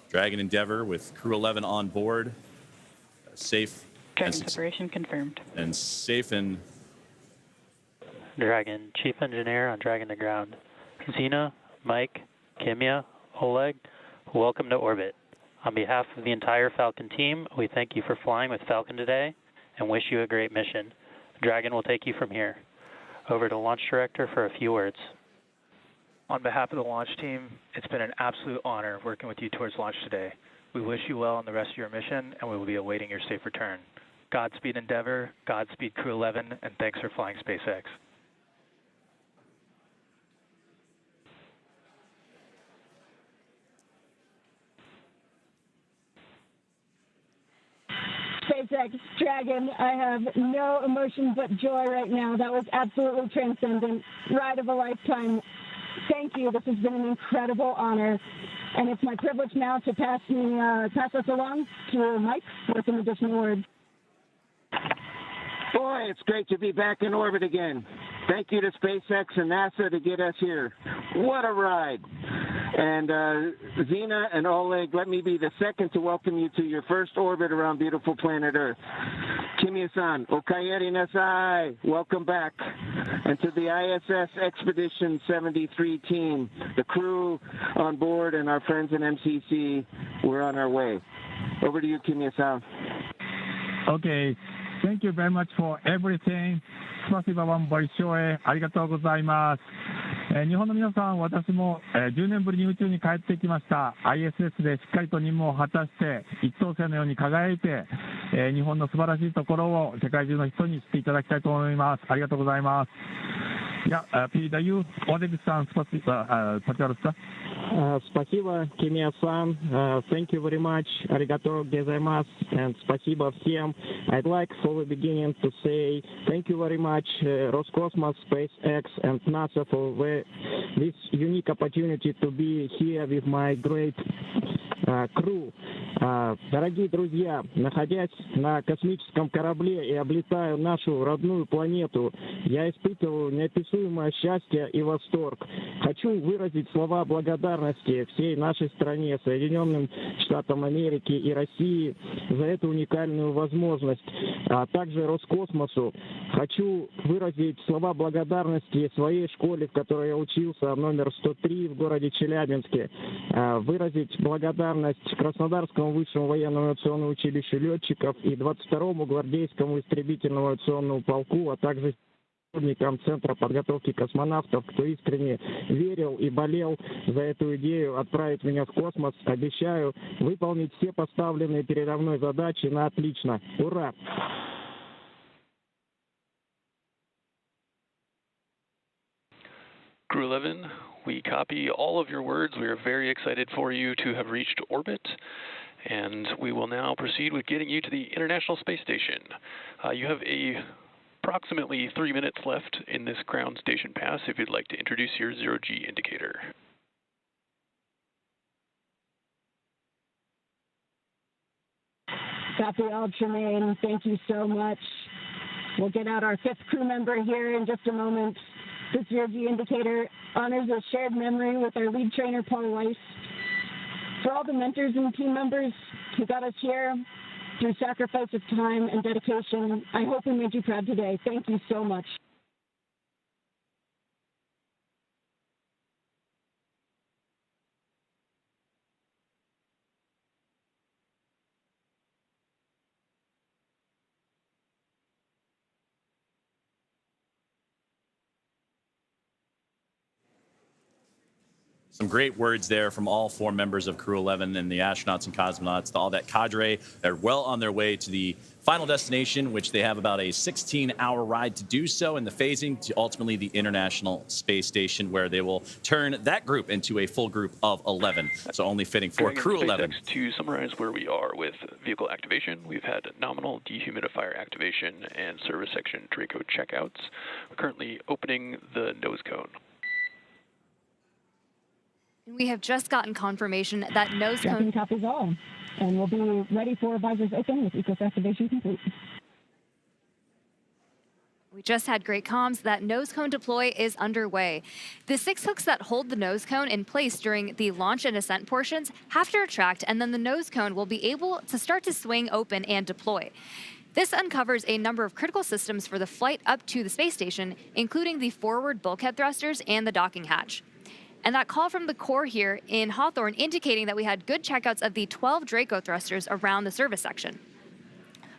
Dragon Endeavour with CREW-11 on board, safe. Dragon separation confirmed. And safe and Dragon, Chief Engineer on Dragon to ground. Zena, Mike, Kimya, Oleg, welcome to orbit. On behalf of the entire Falcon team, we thank you for flying with Falcon today and wish you a great mission. Dragon will take you from here. Over to Launch Director for a few words. On behalf of the launch team, it's been an absolute honor working with you towards launch today. We wish you well on the rest of your mission, and we will be awaiting your safe return. Godspeed Endeavour, Godspeed CREW-11, and thanks for flying SpaceX. SpaceX, Dragon, I have no emotion but joy right now. That was absolutely transcendent. Ride of a lifetime. Thank you. This has been an incredible honor. And it's my privilege now to pass us along to Mike with some additional words. Boy, it's great to be back in orbit again. Thank you to SpaceX and NASA to get us here. What a ride. And Zena and Oleg, let me be the second to welcome you to your first orbit around beautiful planet Earth. Kimia-san, Okayeri Nasai, welcome back. And to the ISS Expedition 73 team, the crew on board and our friends in MCC, we're on our way. Over to you, Kimia-san. Okay, thank you very much for everything. スパシバワンボイショーへありがとうございます。日本の皆さん、私も、10年ぶりに宇宙に帰ってきました。ISS でしっかりと任務を果たして、一等星のように輝いて、日本の素晴らしいところを世界中の人に知っていただきたいと思います。ありがとうございます。Я передаю Олег-сан, пожалуйста. Спасибо, Kimia-san. Thank you very much. Arigato gozaimasu. And спасибо всем. I'd like for the beginning to say thank you very much, Roscosmos, SpaceX, and NASA for this unique opportunity to be here with my great crew. Дорогие друзья, находясь на космическом корабле и облетая нашу родную планету, я испытываю неописуемое счастье и восторг. Хочу выразить слова благодарности всей нашей стране, Соединенным Штатам Америки и России за эту уникальную возможность, а также Роскосмосу. Хочу выразить слова благодарности своей школе, в которой я учился, номер 103 в городе Челябинске, выразить благодарность Краснодарскому высшему военному авиационному училищу летчиков и 22-му гвардейскому истребительному авиационному полку, а также сотрудникам Центра подготовки космонавтов, кто искренне верил и болел за эту идею отправить меня в космос. Обещаю выполнить все поставленные передо мной задачи на отлично. Ура! CREW-11, we copy all of your words. We are very excited for you to have reached orbit, and we will now proceed with getting you to the International Space Station. You have approximately 3 minutes left in this ground station pass if you'd like to introduce your zero-G indicator. Copy all, Tremaine. Thank you so much. We'll get out our 5th crew member here in just a moment. This zero-G indicator honors a shared memory with our lead trainer, Paul Weiss. For all the mentors and team members who got us here through sacrifice of time and dedication, I hope we made you proud today. Thank you so much. Some great words there from all 4 members of CREW-11 and the astronauts and cosmonauts, all that cadre. They're well on their way to the final destination, which they have about a 16-hour ride to do so, and the phasing to ultimately the International Space Station, where they will turn that group into a full group of 11. So only fitting for CREW-11. To summarize where we are with vehicle activation, we've had nominal dehumidifier activation and service section Draco checkouts. We're currently opening the nose cone. We have just gotten confirmation that nose cone... Copies all. And we'll be ready for visors open with ECOS activation complete. We just had great comms that nose cone deploy is underway. The 6 hooks that hold the nose cone in place during the launch and ascent portions have to retract, and then the nose cone will be able to start to swing open and deploy. This uncovers a number of critical systems for the flight up to the space station, including the forward bulkhead thrusters and the docking hatch. And that call from the core here in Hawthorne indicating that we had good checkouts of the 12 Draco thrusters around the service section.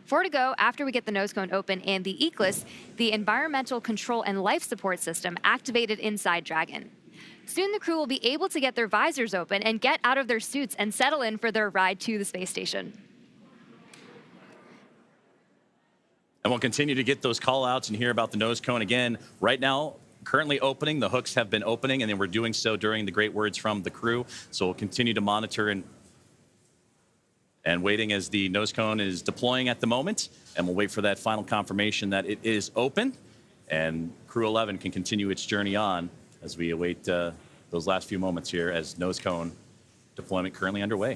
4 to go after we get the nose cone open and the ECLIS, the environmental control and life support system, activated inside Dragon. Soon the crew will be able to get their visors open and get out of their suits and settle in for their ride to the space station. And we'll continue to get those call outs and hear about the nose cone again. Right now, currently opening. The hooks have been opening, and then we're doing so during the great words from the crew. So we'll continue to monitor and waiting as the nose cone is deploying at the moment. And we'll wait for that final confirmation that it is open. And CREW-11 can continue its journey on as we await those last few moments here as nose cone deployment currently underway.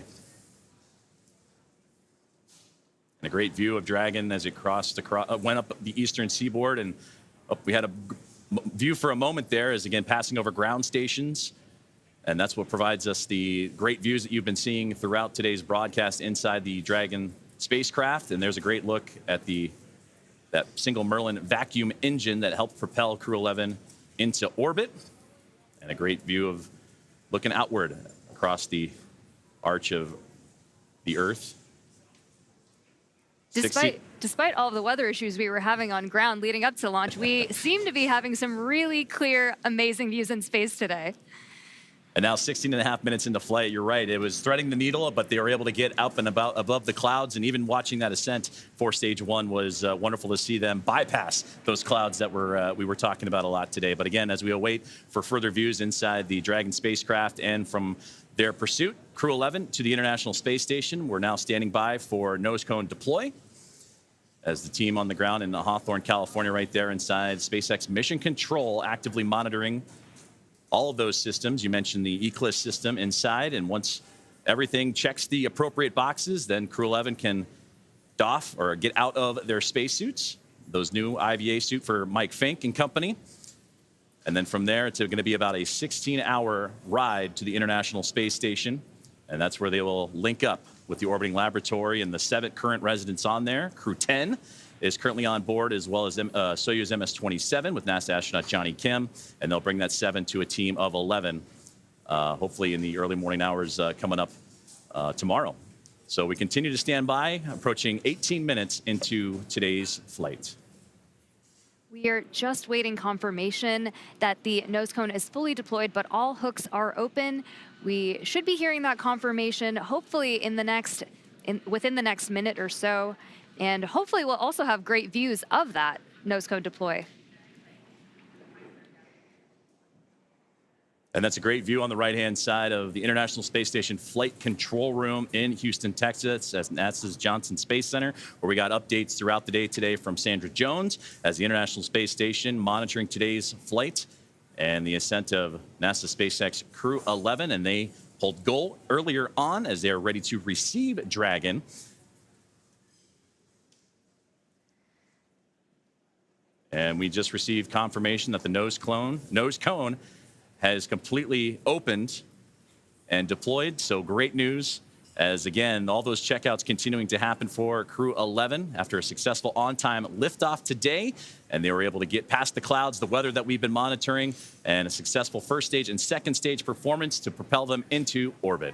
And a great view of Dragon as it crossed went up the eastern seaboard, and we had a view for a moment there as, again, passing over ground stations And that's what provides us the great views that you've been seeing throughout today's broadcast inside the Dragon spacecraft. And there's a great look at that single Merlin vacuum engine that helped propel Crew-11 into orbit. And a great view of looking outward across the arch of the Earth. Despite all of the weather issues we were having on ground leading up to launch, we seem to be having some really clear, amazing views in space today. And now 16.5 minutes into flight, you're right. It was threading the needle, but they were able to get up and above the clouds. And even watching that ascent for stage one was wonderful to see them bypass those clouds that we were talking about a lot today. But again, as we await for further views inside the Dragon spacecraft and from their pursuit, Crew-11 to the International Space Station, we're now standing by for nose cone deploy as the team on the ground in Hawthorne, California, right there inside SpaceX Mission Control, actively monitoring all of those systems. You mentioned the Eclipse system inside, and once everything checks the appropriate boxes, then Crew-11 can doff or get out of their spacesuits, those new IVA suit for Mike Fink and company. And then from there, it's going to be about a 16-hour ride to the International Space Station, and that's where they will link up with the orbiting laboratory and the 7 current residents on there. Crew 10 is currently on board, as well as Soyuz MS-27 with NASA astronaut Johnny Kim, and they'll bring that 7 to a team of 11, hopefully in the early morning hours coming up tomorrow. So we continue to stand by, approaching 18 minutes into today's flight. We are just waiting confirmation that the nose cone is fully deployed, but all hooks are open. We should be hearing that confirmation hopefully within the next minute or so. And hopefully we'll also have great views of that nose cone deploy. And that's a great view on the right-hand side of the International Space Station Flight Control Room in Houston, Texas, at NASA's Johnson Space Center, where we got updates throughout the day today from Sandra Jones as the International Space Station monitoring today's flight and the ascent of NASA SpaceX Crew-11. And they pulled goal earlier on as they are ready to receive Dragon. And we just received confirmation that the nose cone has completely opened and deployed. So great news, as again, all those checkouts continuing to happen for Crew-11 after a successful on-time liftoff today. And they were able to get past the clouds, the weather that we've been monitoring, and a successful first stage and second stage performance to propel them into orbit.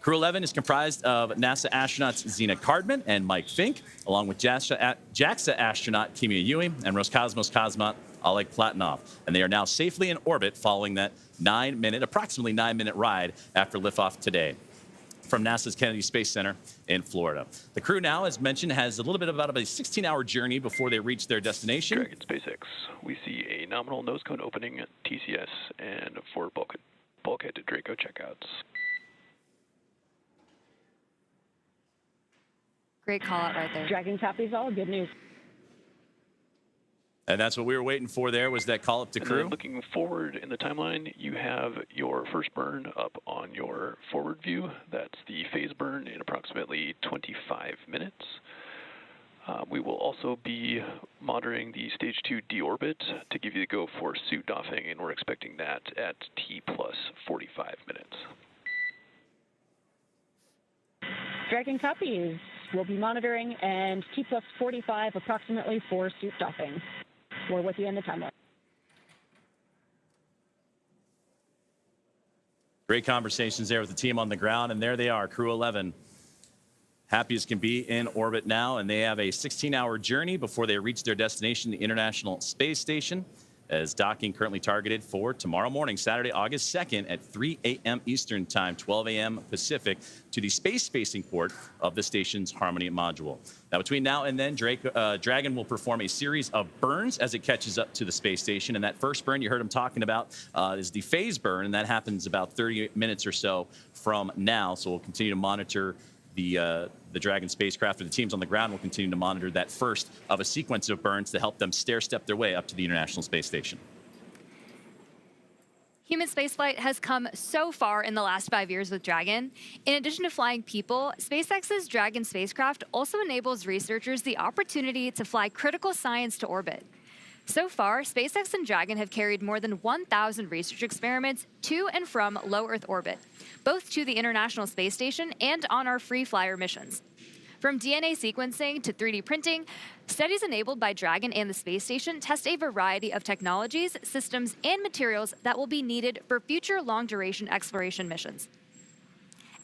Crew-11 is comprised of NASA astronauts Zena Cardman and Mike Fink, along with JAXA astronaut Kimia Yui and Roscosmos cosmonaut Oleg Platonov. And they are now safely in orbit following that approximately 9-minute ride after liftoff today from NASA's Kennedy Space Center in Florida. The crew now, as mentioned, has a little bit about a 16-hour journey before they reach their destination. Dragon SpaceX, we see a nominal nose cone opening at TCS and 4 bulkhead to Draco checkouts. Great call out right there. Dragon copies all. Good news. And that's what we were waiting for there, was that call up to crew. Looking forward in the timeline, you have your first burn up on your forward view. That's the phase burn in approximately 25 minutes. We will also be monitoring the stage 2 deorbit to give you the go for suit doffing, and we're expecting that at T plus 45 minutes. Dragon copies. We'll be monitoring, and T plus 45 approximately for suit doffing. We're with you in the timeline. Great conversations there with the team on the ground, and there they are, Crew-11. Happy as can be in orbit now, and they have a 16-hour journey before they reach their destination, the International Space Station, as docking currently targeted for tomorrow morning, Saturday, August 2nd at 3 a.m. Eastern Time, 12 a.m. Pacific, to the space-facing port of the station's Harmony module. Now, between now and then, Dragon will perform a series of burns as it catches up to the space station. And that first burn you heard him talking about is the phase burn, and that happens about 30 minutes or so from now. So we'll continue to monitor the Dragon spacecraft, or the teams on the ground will continue to monitor that first of a sequence of burns to help them stair-step their way up to the International Space Station. Human spaceflight has come so far in the last 5 years with Dragon. In addition to flying people, SpaceX's Dragon spacecraft also enables researchers the opportunity to fly critical science to orbit. So far, SpaceX and Dragon have carried more than 1,000 research experiments to and from low Earth orbit, both to the International Space Station and on our free flyer missions. From DNA sequencing to 3D printing, studies enabled by Dragon and the space station test a variety of technologies, systems, and materials that will be needed for future long-duration exploration missions.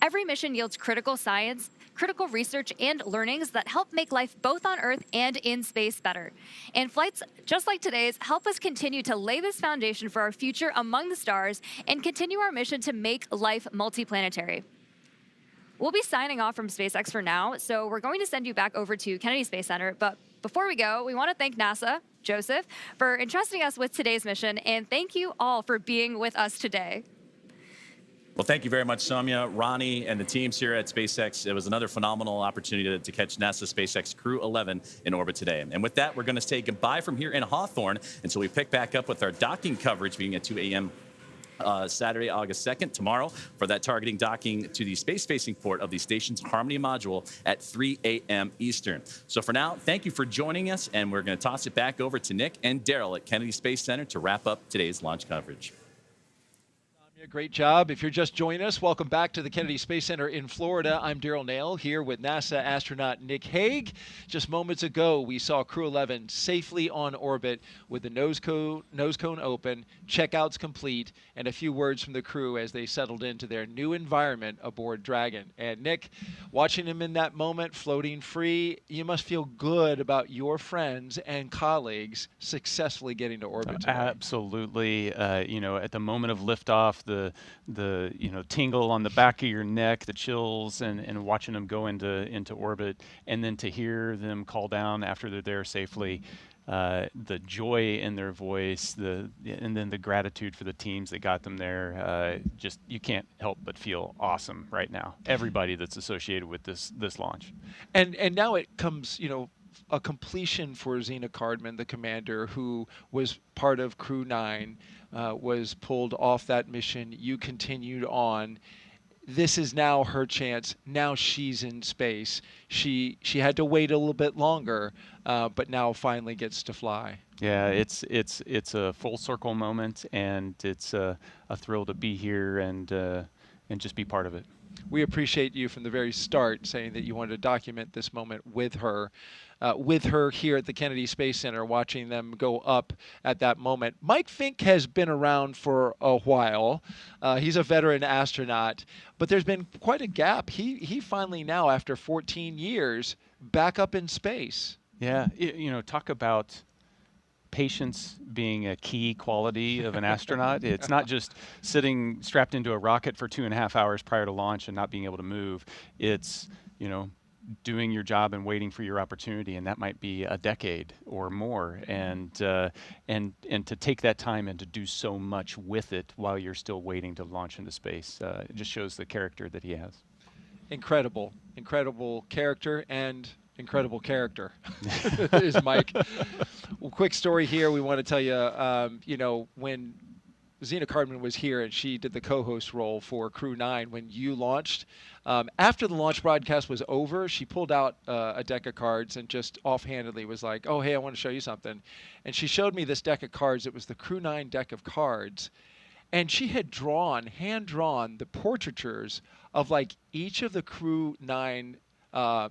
Every mission yields critical science, critical research, and learnings that help make life both on Earth and in space better. And flights just like today's help us continue to lay this foundation for our future among the stars and continue our mission to make life multiplanetary. We'll be signing off from SpaceX for now, so we're going to send you back over to Kennedy Space Center. But before we go, we want to thank NASA, Joseph, for entrusting us with today's mission, and thank you all for being with us today. Well, thank you very much, Soumya, Ronnie, and the teams here at SpaceX. It was another phenomenal opportunity to catch NASA SpaceX Crew-11 in orbit today. And with that, we're going to say goodbye from here in Hawthorne until we pick back up with our docking coverage beginning at 2 a.m. Saturday, August 2nd, tomorrow, for that targeting docking to the space-facing port of the station's Harmony module at 3 a.m. Eastern. So for now, thank you for joining us, and we're going to toss it back over to Nick and Daryl at Kennedy Space Center to wrap up today's launch coverage. Great job. If you're just joining us, welcome back to the Kennedy Space Center in Florida. I'm Daryl Nail here with NASA astronaut Nick Hague. Just moments ago, we saw Crew-11 safely on orbit with the nose cone open, checkouts complete, and a few words from the crew as they settled into their new environment aboard Dragon. And Nick, watching him in that moment, floating free, you must feel good about your friends and colleagues successfully getting to orbit today. Absolutely. You know, at the moment of liftoff, the tingle on the back of your neck, the chills, and watching them go into orbit, and then to hear them call down after they're there safely, the joy in their voice, and then the gratitude for the teams that got them there. Just you can't help but feel awesome right now. Everybody that's associated with this launch. And now it comes, a completion for Zena Cardman, the commander, who was part of Crew-9, was pulled off that mission. You continued on. This is now her chance. Now she's in space. She had to wait a little bit longer, but now finally gets to fly. Yeah, it's a full circle moment, and it's a thrill to be here and just be part of it. We appreciate you from the very start saying that you wanted to document this moment with her here at the Kennedy Space Center, watching them go up at that moment. Mike Fink has been around for a while. He's a veteran astronaut, but there's been quite a gap. He finally now, after 14 years, back up in space. Yeah, talk about patience being a key quality of an astronaut. It's not just sitting strapped into a rocket for 2.5 hours prior to launch and not being able to move. It's, doing your job and waiting for your opportunity, and that might be a decade or more. And to take that time and to do so much with it while you're still waiting to launch into space, it just shows the character that he has. Incredible character and incredible character is Mike. Well, quick story here. We want to tell you, when Zena Cardman was here and she did the co-host role for Crew-9 when you launched, after the launch broadcast was over, she pulled out a deck of cards and just offhandedly was like, oh, hey, I want to show you something. And she showed me this deck of cards. It was the Crew-9 deck of cards. And she had hand-drawn the portraitures of like each of the Crew-9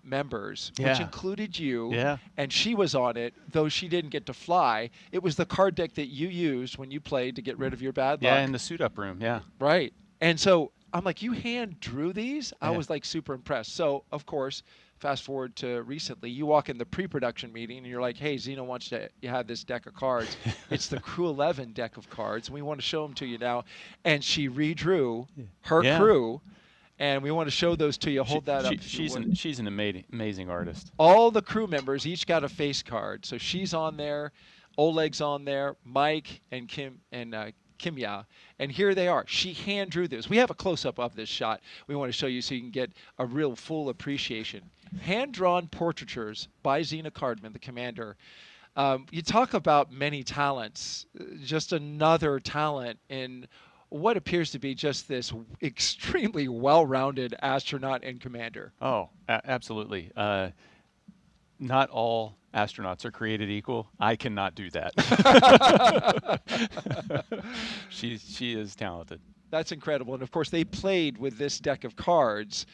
members, which included you, and she was on it, though she didn't get to fly. It was the card deck that you used when you played to get rid of your bad luck. Yeah, in the suit-up room, Right. And so I'm like, you hand drew these? I was like super impressed. So, of course, fast forward to recently, you walk in the pre-production meeting and you're like, hey, Zena wants you have this deck of cards. It's the Crew-11 deck of cards, and we want to show them to you now. And she redrew her crew. And we want to show those to you. Hold that up. She's an amazing artist. All the crew members each got a face card. So she's on there, Oleg's on there, Mike and Kim and Kimya. And here they are. She hand drew this. We have a close-up of this shot. We want to show you so you can get a real full appreciation. Hand-drawn portraitures by Zena Cardman, the commander. You talk about many talents. Just another talent in what appears to be just this extremely well-rounded astronaut and commander. Oh, absolutely. Not all astronauts are created equal. I cannot do that. She is talented. That's incredible. And of course, they played with this deck of cards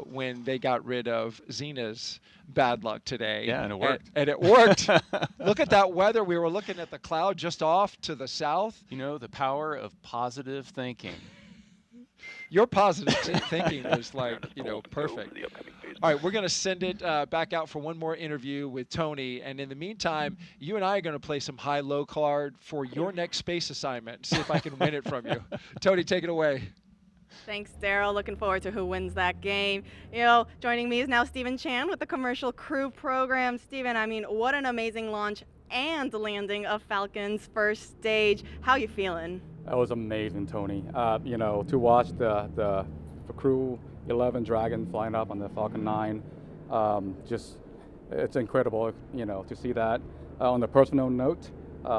when they got rid of Xena's bad luck today. Yeah, and it worked. And it worked. Look at that weather. We were looking at the cloud just off to the south. You know, the power of positive thinking. Your positive thinking is like, you know, perfect. All right, we're going to send it back out for one more interview with Tony. And in the meantime, you and I are going to play some high-low card for your next space assignment. See if I can win it from you. Tony, take it away. Thanks, Daryl. Looking forward to who wins that game. You know, joining me is now Stephen Chan with the Commercial Crew program. Stephen, I mean, what an amazing launch and landing of Falcon's first stage. How you feeling? That was amazing, Tony. You know, to watch the CREW-11 Dragon flying up on the Falcon 9, just it's incredible, you know, to see that. On a personal note,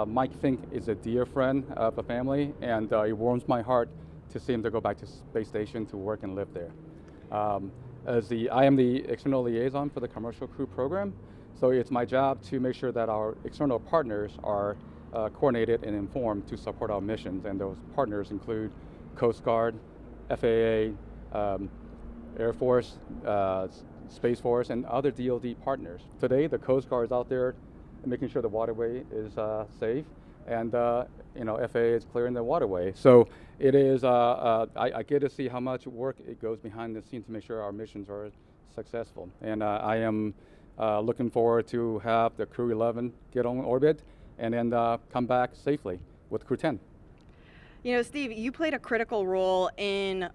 Mike Fink is a dear friend of the family, and it warms my heart to see him to go back to space station to work and live there. I am the external liaison for the Commercial Crew program, so it's my job to make sure that our external partners are coordinated and informed to support our missions, and those partners include Coast Guard, FAA, Air Force, Space Force, and other DoD partners. Today, the Coast Guard is out there making sure the waterway is safe, and you know, FAA is clearing the waterway. So it is. I get to see how much work it goes behind the scenes to make sure our missions are successful, and I am looking forward to have the CREW-11 get on orbit and then come back safely with Crew-10. You know, Steve, you played a critical role in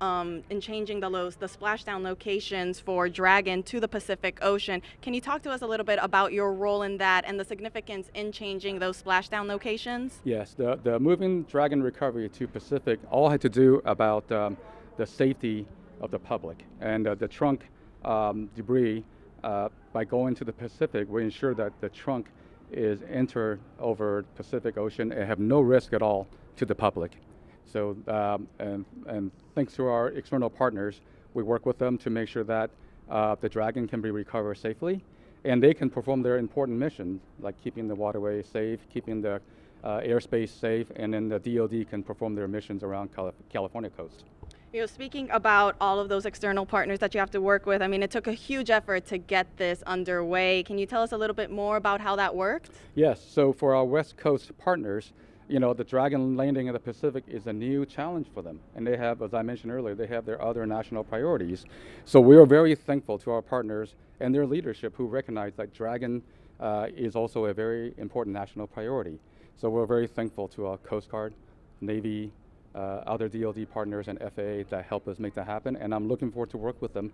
changing the splashdown locations for Dragon to the Pacific Ocean. Can you talk to us a little bit about your role in that and the significance in changing those splashdown locations? Yes, the moving Dragon recovery to Pacific all had to do about the safety of the public, and the trunk debris. By going to the Pacific, we ensure that the trunk is entered over Pacific Ocean and have no risk at all to the public. So, and thanks to our external partners, we work with them to make sure that the Dragon can be recovered safely, and they can perform their important missions, like keeping the waterway safe, keeping the airspace safe, and then the DoD can perform their missions around California coast. You know, speaking about all of those external partners that you have to work with, I mean, it took a huge effort to get this underway. Can you tell us a little bit more about how that worked? Yes, so for our West Coast partners, you know, the Dragon landing in the Pacific is a new challenge for them. And they have, as I mentioned earlier, they have their other national priorities. So we are very thankful to our partners and their leadership who recognize that Dragon is also a very important national priority. So we're very thankful to our Coast Guard, Navy, other DoD partners and FAA that help us make that happen, and I'm looking forward to work with them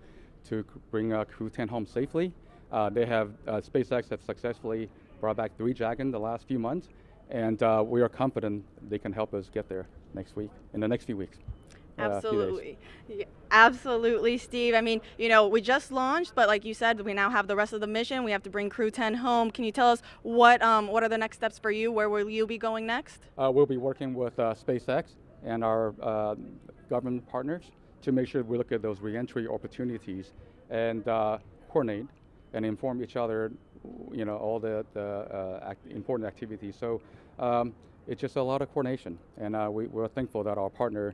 to bring Crew-10 home safely. They have SpaceX have successfully brought back 3 Dragon the last few months, and we are confident they can help us get there next week, in the next few weeks. Absolutely. Yeah, absolutely, Steve. I mean, you know, we just launched, but like you said, we now have the rest of the mission. We have to bring Crew-10 home. Can you tell us what are the next steps for you? Where will you be going next? We'll be working with SpaceX and our government partners to make sure we look at those reentry opportunities and coordinate and inform each other, you know, all the important activities. So it's just a lot of coordination, and we're thankful that our partner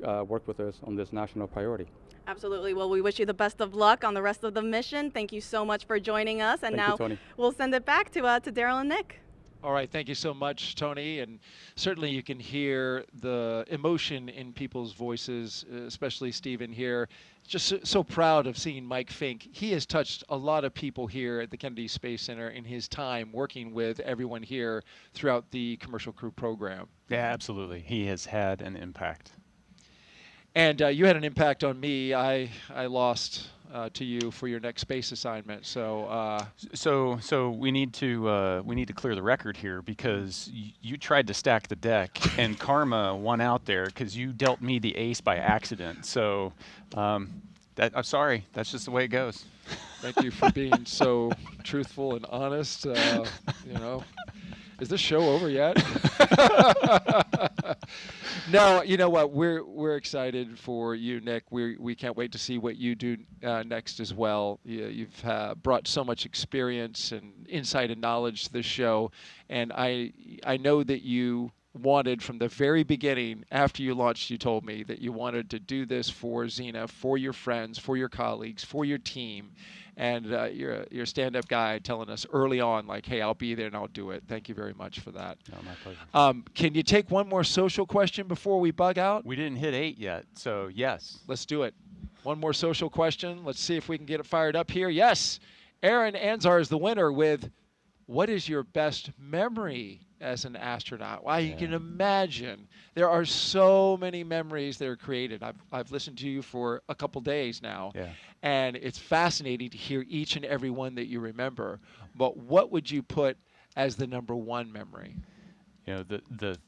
worked with us on this national priority. Absolutely. Well, we wish you the best of luck on the rest of the mission. Thank you so much for joining us. And Thank now you, Tony. We'll send it back to Daryl and Nick. All right, thank you so much, Tony. And certainly you can hear the emotion in people's voices, especially Stephen here. Just so proud of seeing Mike Fink. He has touched a lot of people here at the Kennedy Space Center in his time working with everyone here throughout the Commercial Crew program. Yeah, absolutely. He has had an impact. And you had an impact on me. I lost to you for your next space assignment. So so we need to clear the record here, because you tried to stack the deck and karma won out there because you dealt me the ace by accident. So I'm sorry. That's just the way it goes. Thank you for being so truthful and honest. You know. Is this show over yet? No, you know what? We're excited for you, Nick. We can't wait to see what you do next as well. You've brought so much experience and insight and knowledge to the show, and I know that you wanted from the very beginning, after you launched, you told me that you wanted to do this for Xena, for your friends, for your colleagues, for your team. And you're a stand-up guy telling us early on, like, hey, I'll be there and I'll do it. Thank you very much for that. No, my pleasure. Can you take one more social question before we bug out? We didn't hit 8 yet, so yes. Let's do it. One more social question. Let's see if we can get it fired up here. Yes, Aaron Anzar is the winner with, what is your best memory as an astronaut? Wow, you can imagine. There are so many memories that are created. I've listened to you for a couple days now, and it's fascinating to hear each and every one that you remember. But what would you put as the number one memory? You know,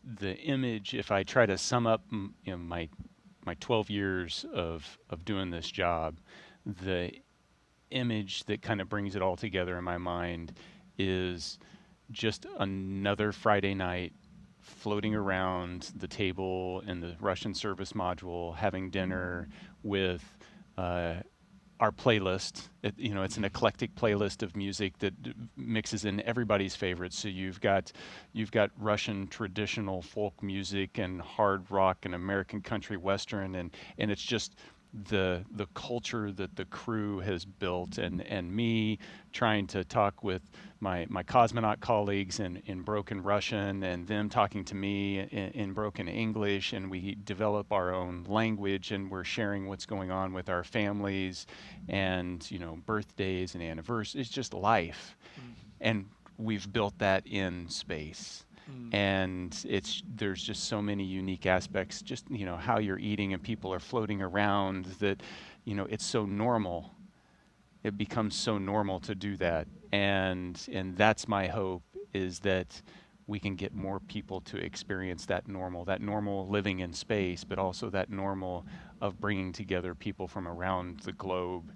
the image, if I try to sum up my 12 years of doing this job, the image that kind of brings it all together in my mind is just another Friday night floating around the table in the Russian service module, having dinner with our playlist. It's an eclectic playlist of music that mixes in everybody's favorites. So you've got Russian traditional folk music and hard rock and American country western, and it's just the culture that the crew has built, and me trying to talk with my cosmonaut colleagues in broken Russian, and them talking to me in broken English, and we develop our own language, and we're sharing what's going on with our families, and birthdays and anniversaries. It's just life. And we've built that in space. And there's just so many unique aspects, just how you're eating and people are floating around, that it's so normal. It becomes so normal to do that, and that's my hope, is that we can get more people to experience that normal living in space, but also that normal of bringing together people from around the globe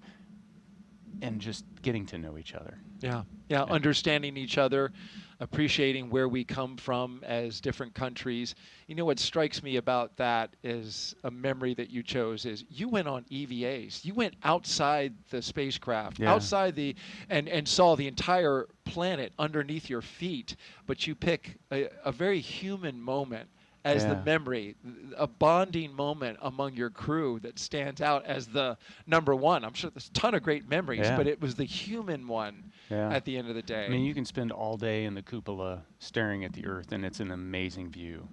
and just getting to know each other. Yeah, understanding each other, appreciating where we come from as different countries. What strikes me about that is a memory that you chose is you went on EVAs. You went outside the spacecraft, outside and saw the entire planet underneath your feet, but you pick a very human moment as the memory, a bonding moment among your crew that stands out as the number one. I'm sure there's a ton of great memories, but it was the human one at the end of the day. I mean, you can spend all day in the cupola staring at the Earth, and it's an amazing view.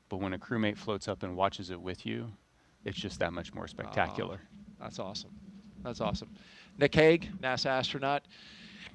But when a crewmate floats up and watches it with you, it's just that much more spectacular. That's awesome. That's awesome. Nick Hague, NASA astronaut,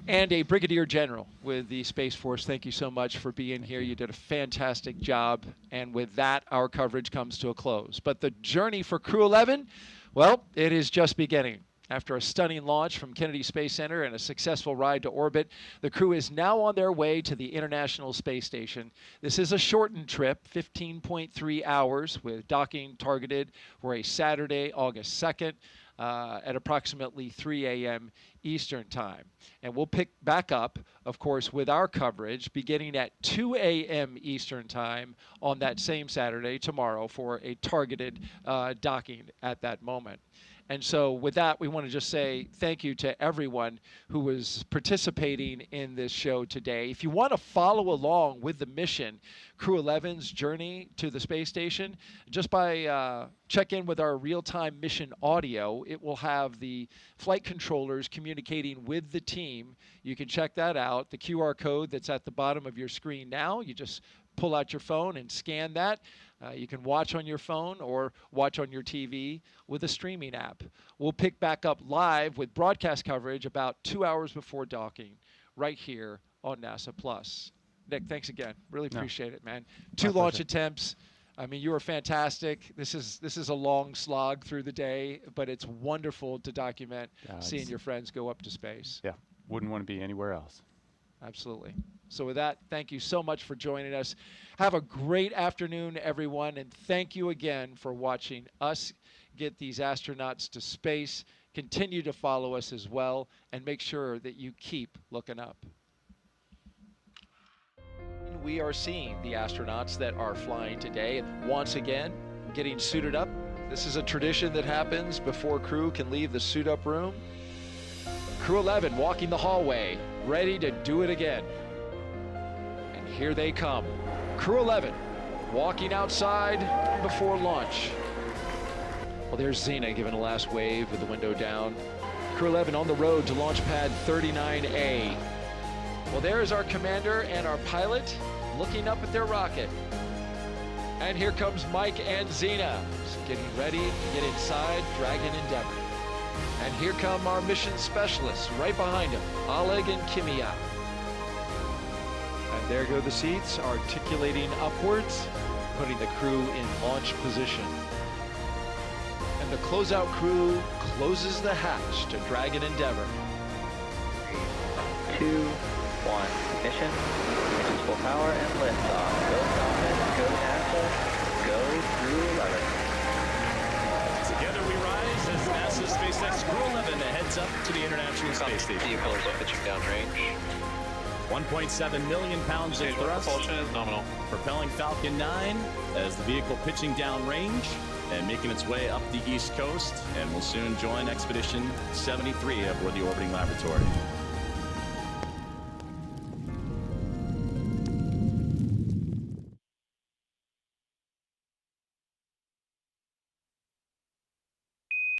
and a brigadier general with the Space Force. Thank you so much for being here. You did a fantastic job. And with that, our coverage comes to a close. But the journey for Crew-11, well, it is just beginning. After a stunning launch from Kennedy Space Center and a successful ride to orbit, the crew is now on their way to the International Space Station. This is a shortened trip, 15.3 hours, with docking targeted for a Saturday, August 2nd. At approximately 3 a.m. Eastern Time. And we'll pick back up, of course, with our coverage beginning at 2 a.m. Eastern Time on that same Saturday, tomorrow, for a targeted docking at that moment. And so with that, we want to just say thank you to everyone who was participating in this show today. If you want to follow along with the mission, Crew-11's journey to the space station, just by check in with our real-time mission audio. It will have the flight controllers communicating with the team. You can check that out. The QR code that's at the bottom of your screen now, you just pull out your phone and scan that. You can watch on your phone or watch on your TV with a streaming app. We'll pick back up live with broadcast coverage about 2 hours before docking right here on NASA Plus. Nick, thanks again. Really appreciate it, man. 2 launch attempts. I mean, you were fantastic. This is a long slog through the day, but it's wonderful to document seeing your friends go up to space. Yeah, wouldn't want to be anywhere else. Absolutely. So with that, thank you so much for joining us. Have a great afternoon, everyone, and thank you again for watching us get these astronauts to space. Continue to follow us as well, and make sure that you keep looking up. we are seeing the astronauts that are flying today. And once again, getting suited up. This is a tradition that happens before crew can leave the suit-up room. CREW-11 walking the hallway, ready to do it again. And here they come. CREW-11 walking outside before launch. Well, there's Xena giving a last wave with the window down. CREW-11 on the road to launch pad 39A. Well, there is our commander and our pilot looking up at their rocket. And here comes Mike and Xena, just getting ready to get inside Dragon Endeavour. And here come our mission specialists right behind them, Oleg and Kimia. And there go the seats, articulating upwards, putting the crew in launch position. And the closeout crew closes the hatch to Dragon Endeavour. 3, 2, 1, mission. Mission's full power and liftoff. Go Falcon, go NASA, go CREW-11. Together we rise as NASA's SpaceX CREW-11 heads up to the International Space Station. Vehicles pitching downrange. 1.7 million pounds of thrust. Propulsion is nominal. Propelling Falcon 9 as the vehicle pitching downrange and making its way up the East Coast, and will soon join Expedition 73 aboard the orbiting laboratory.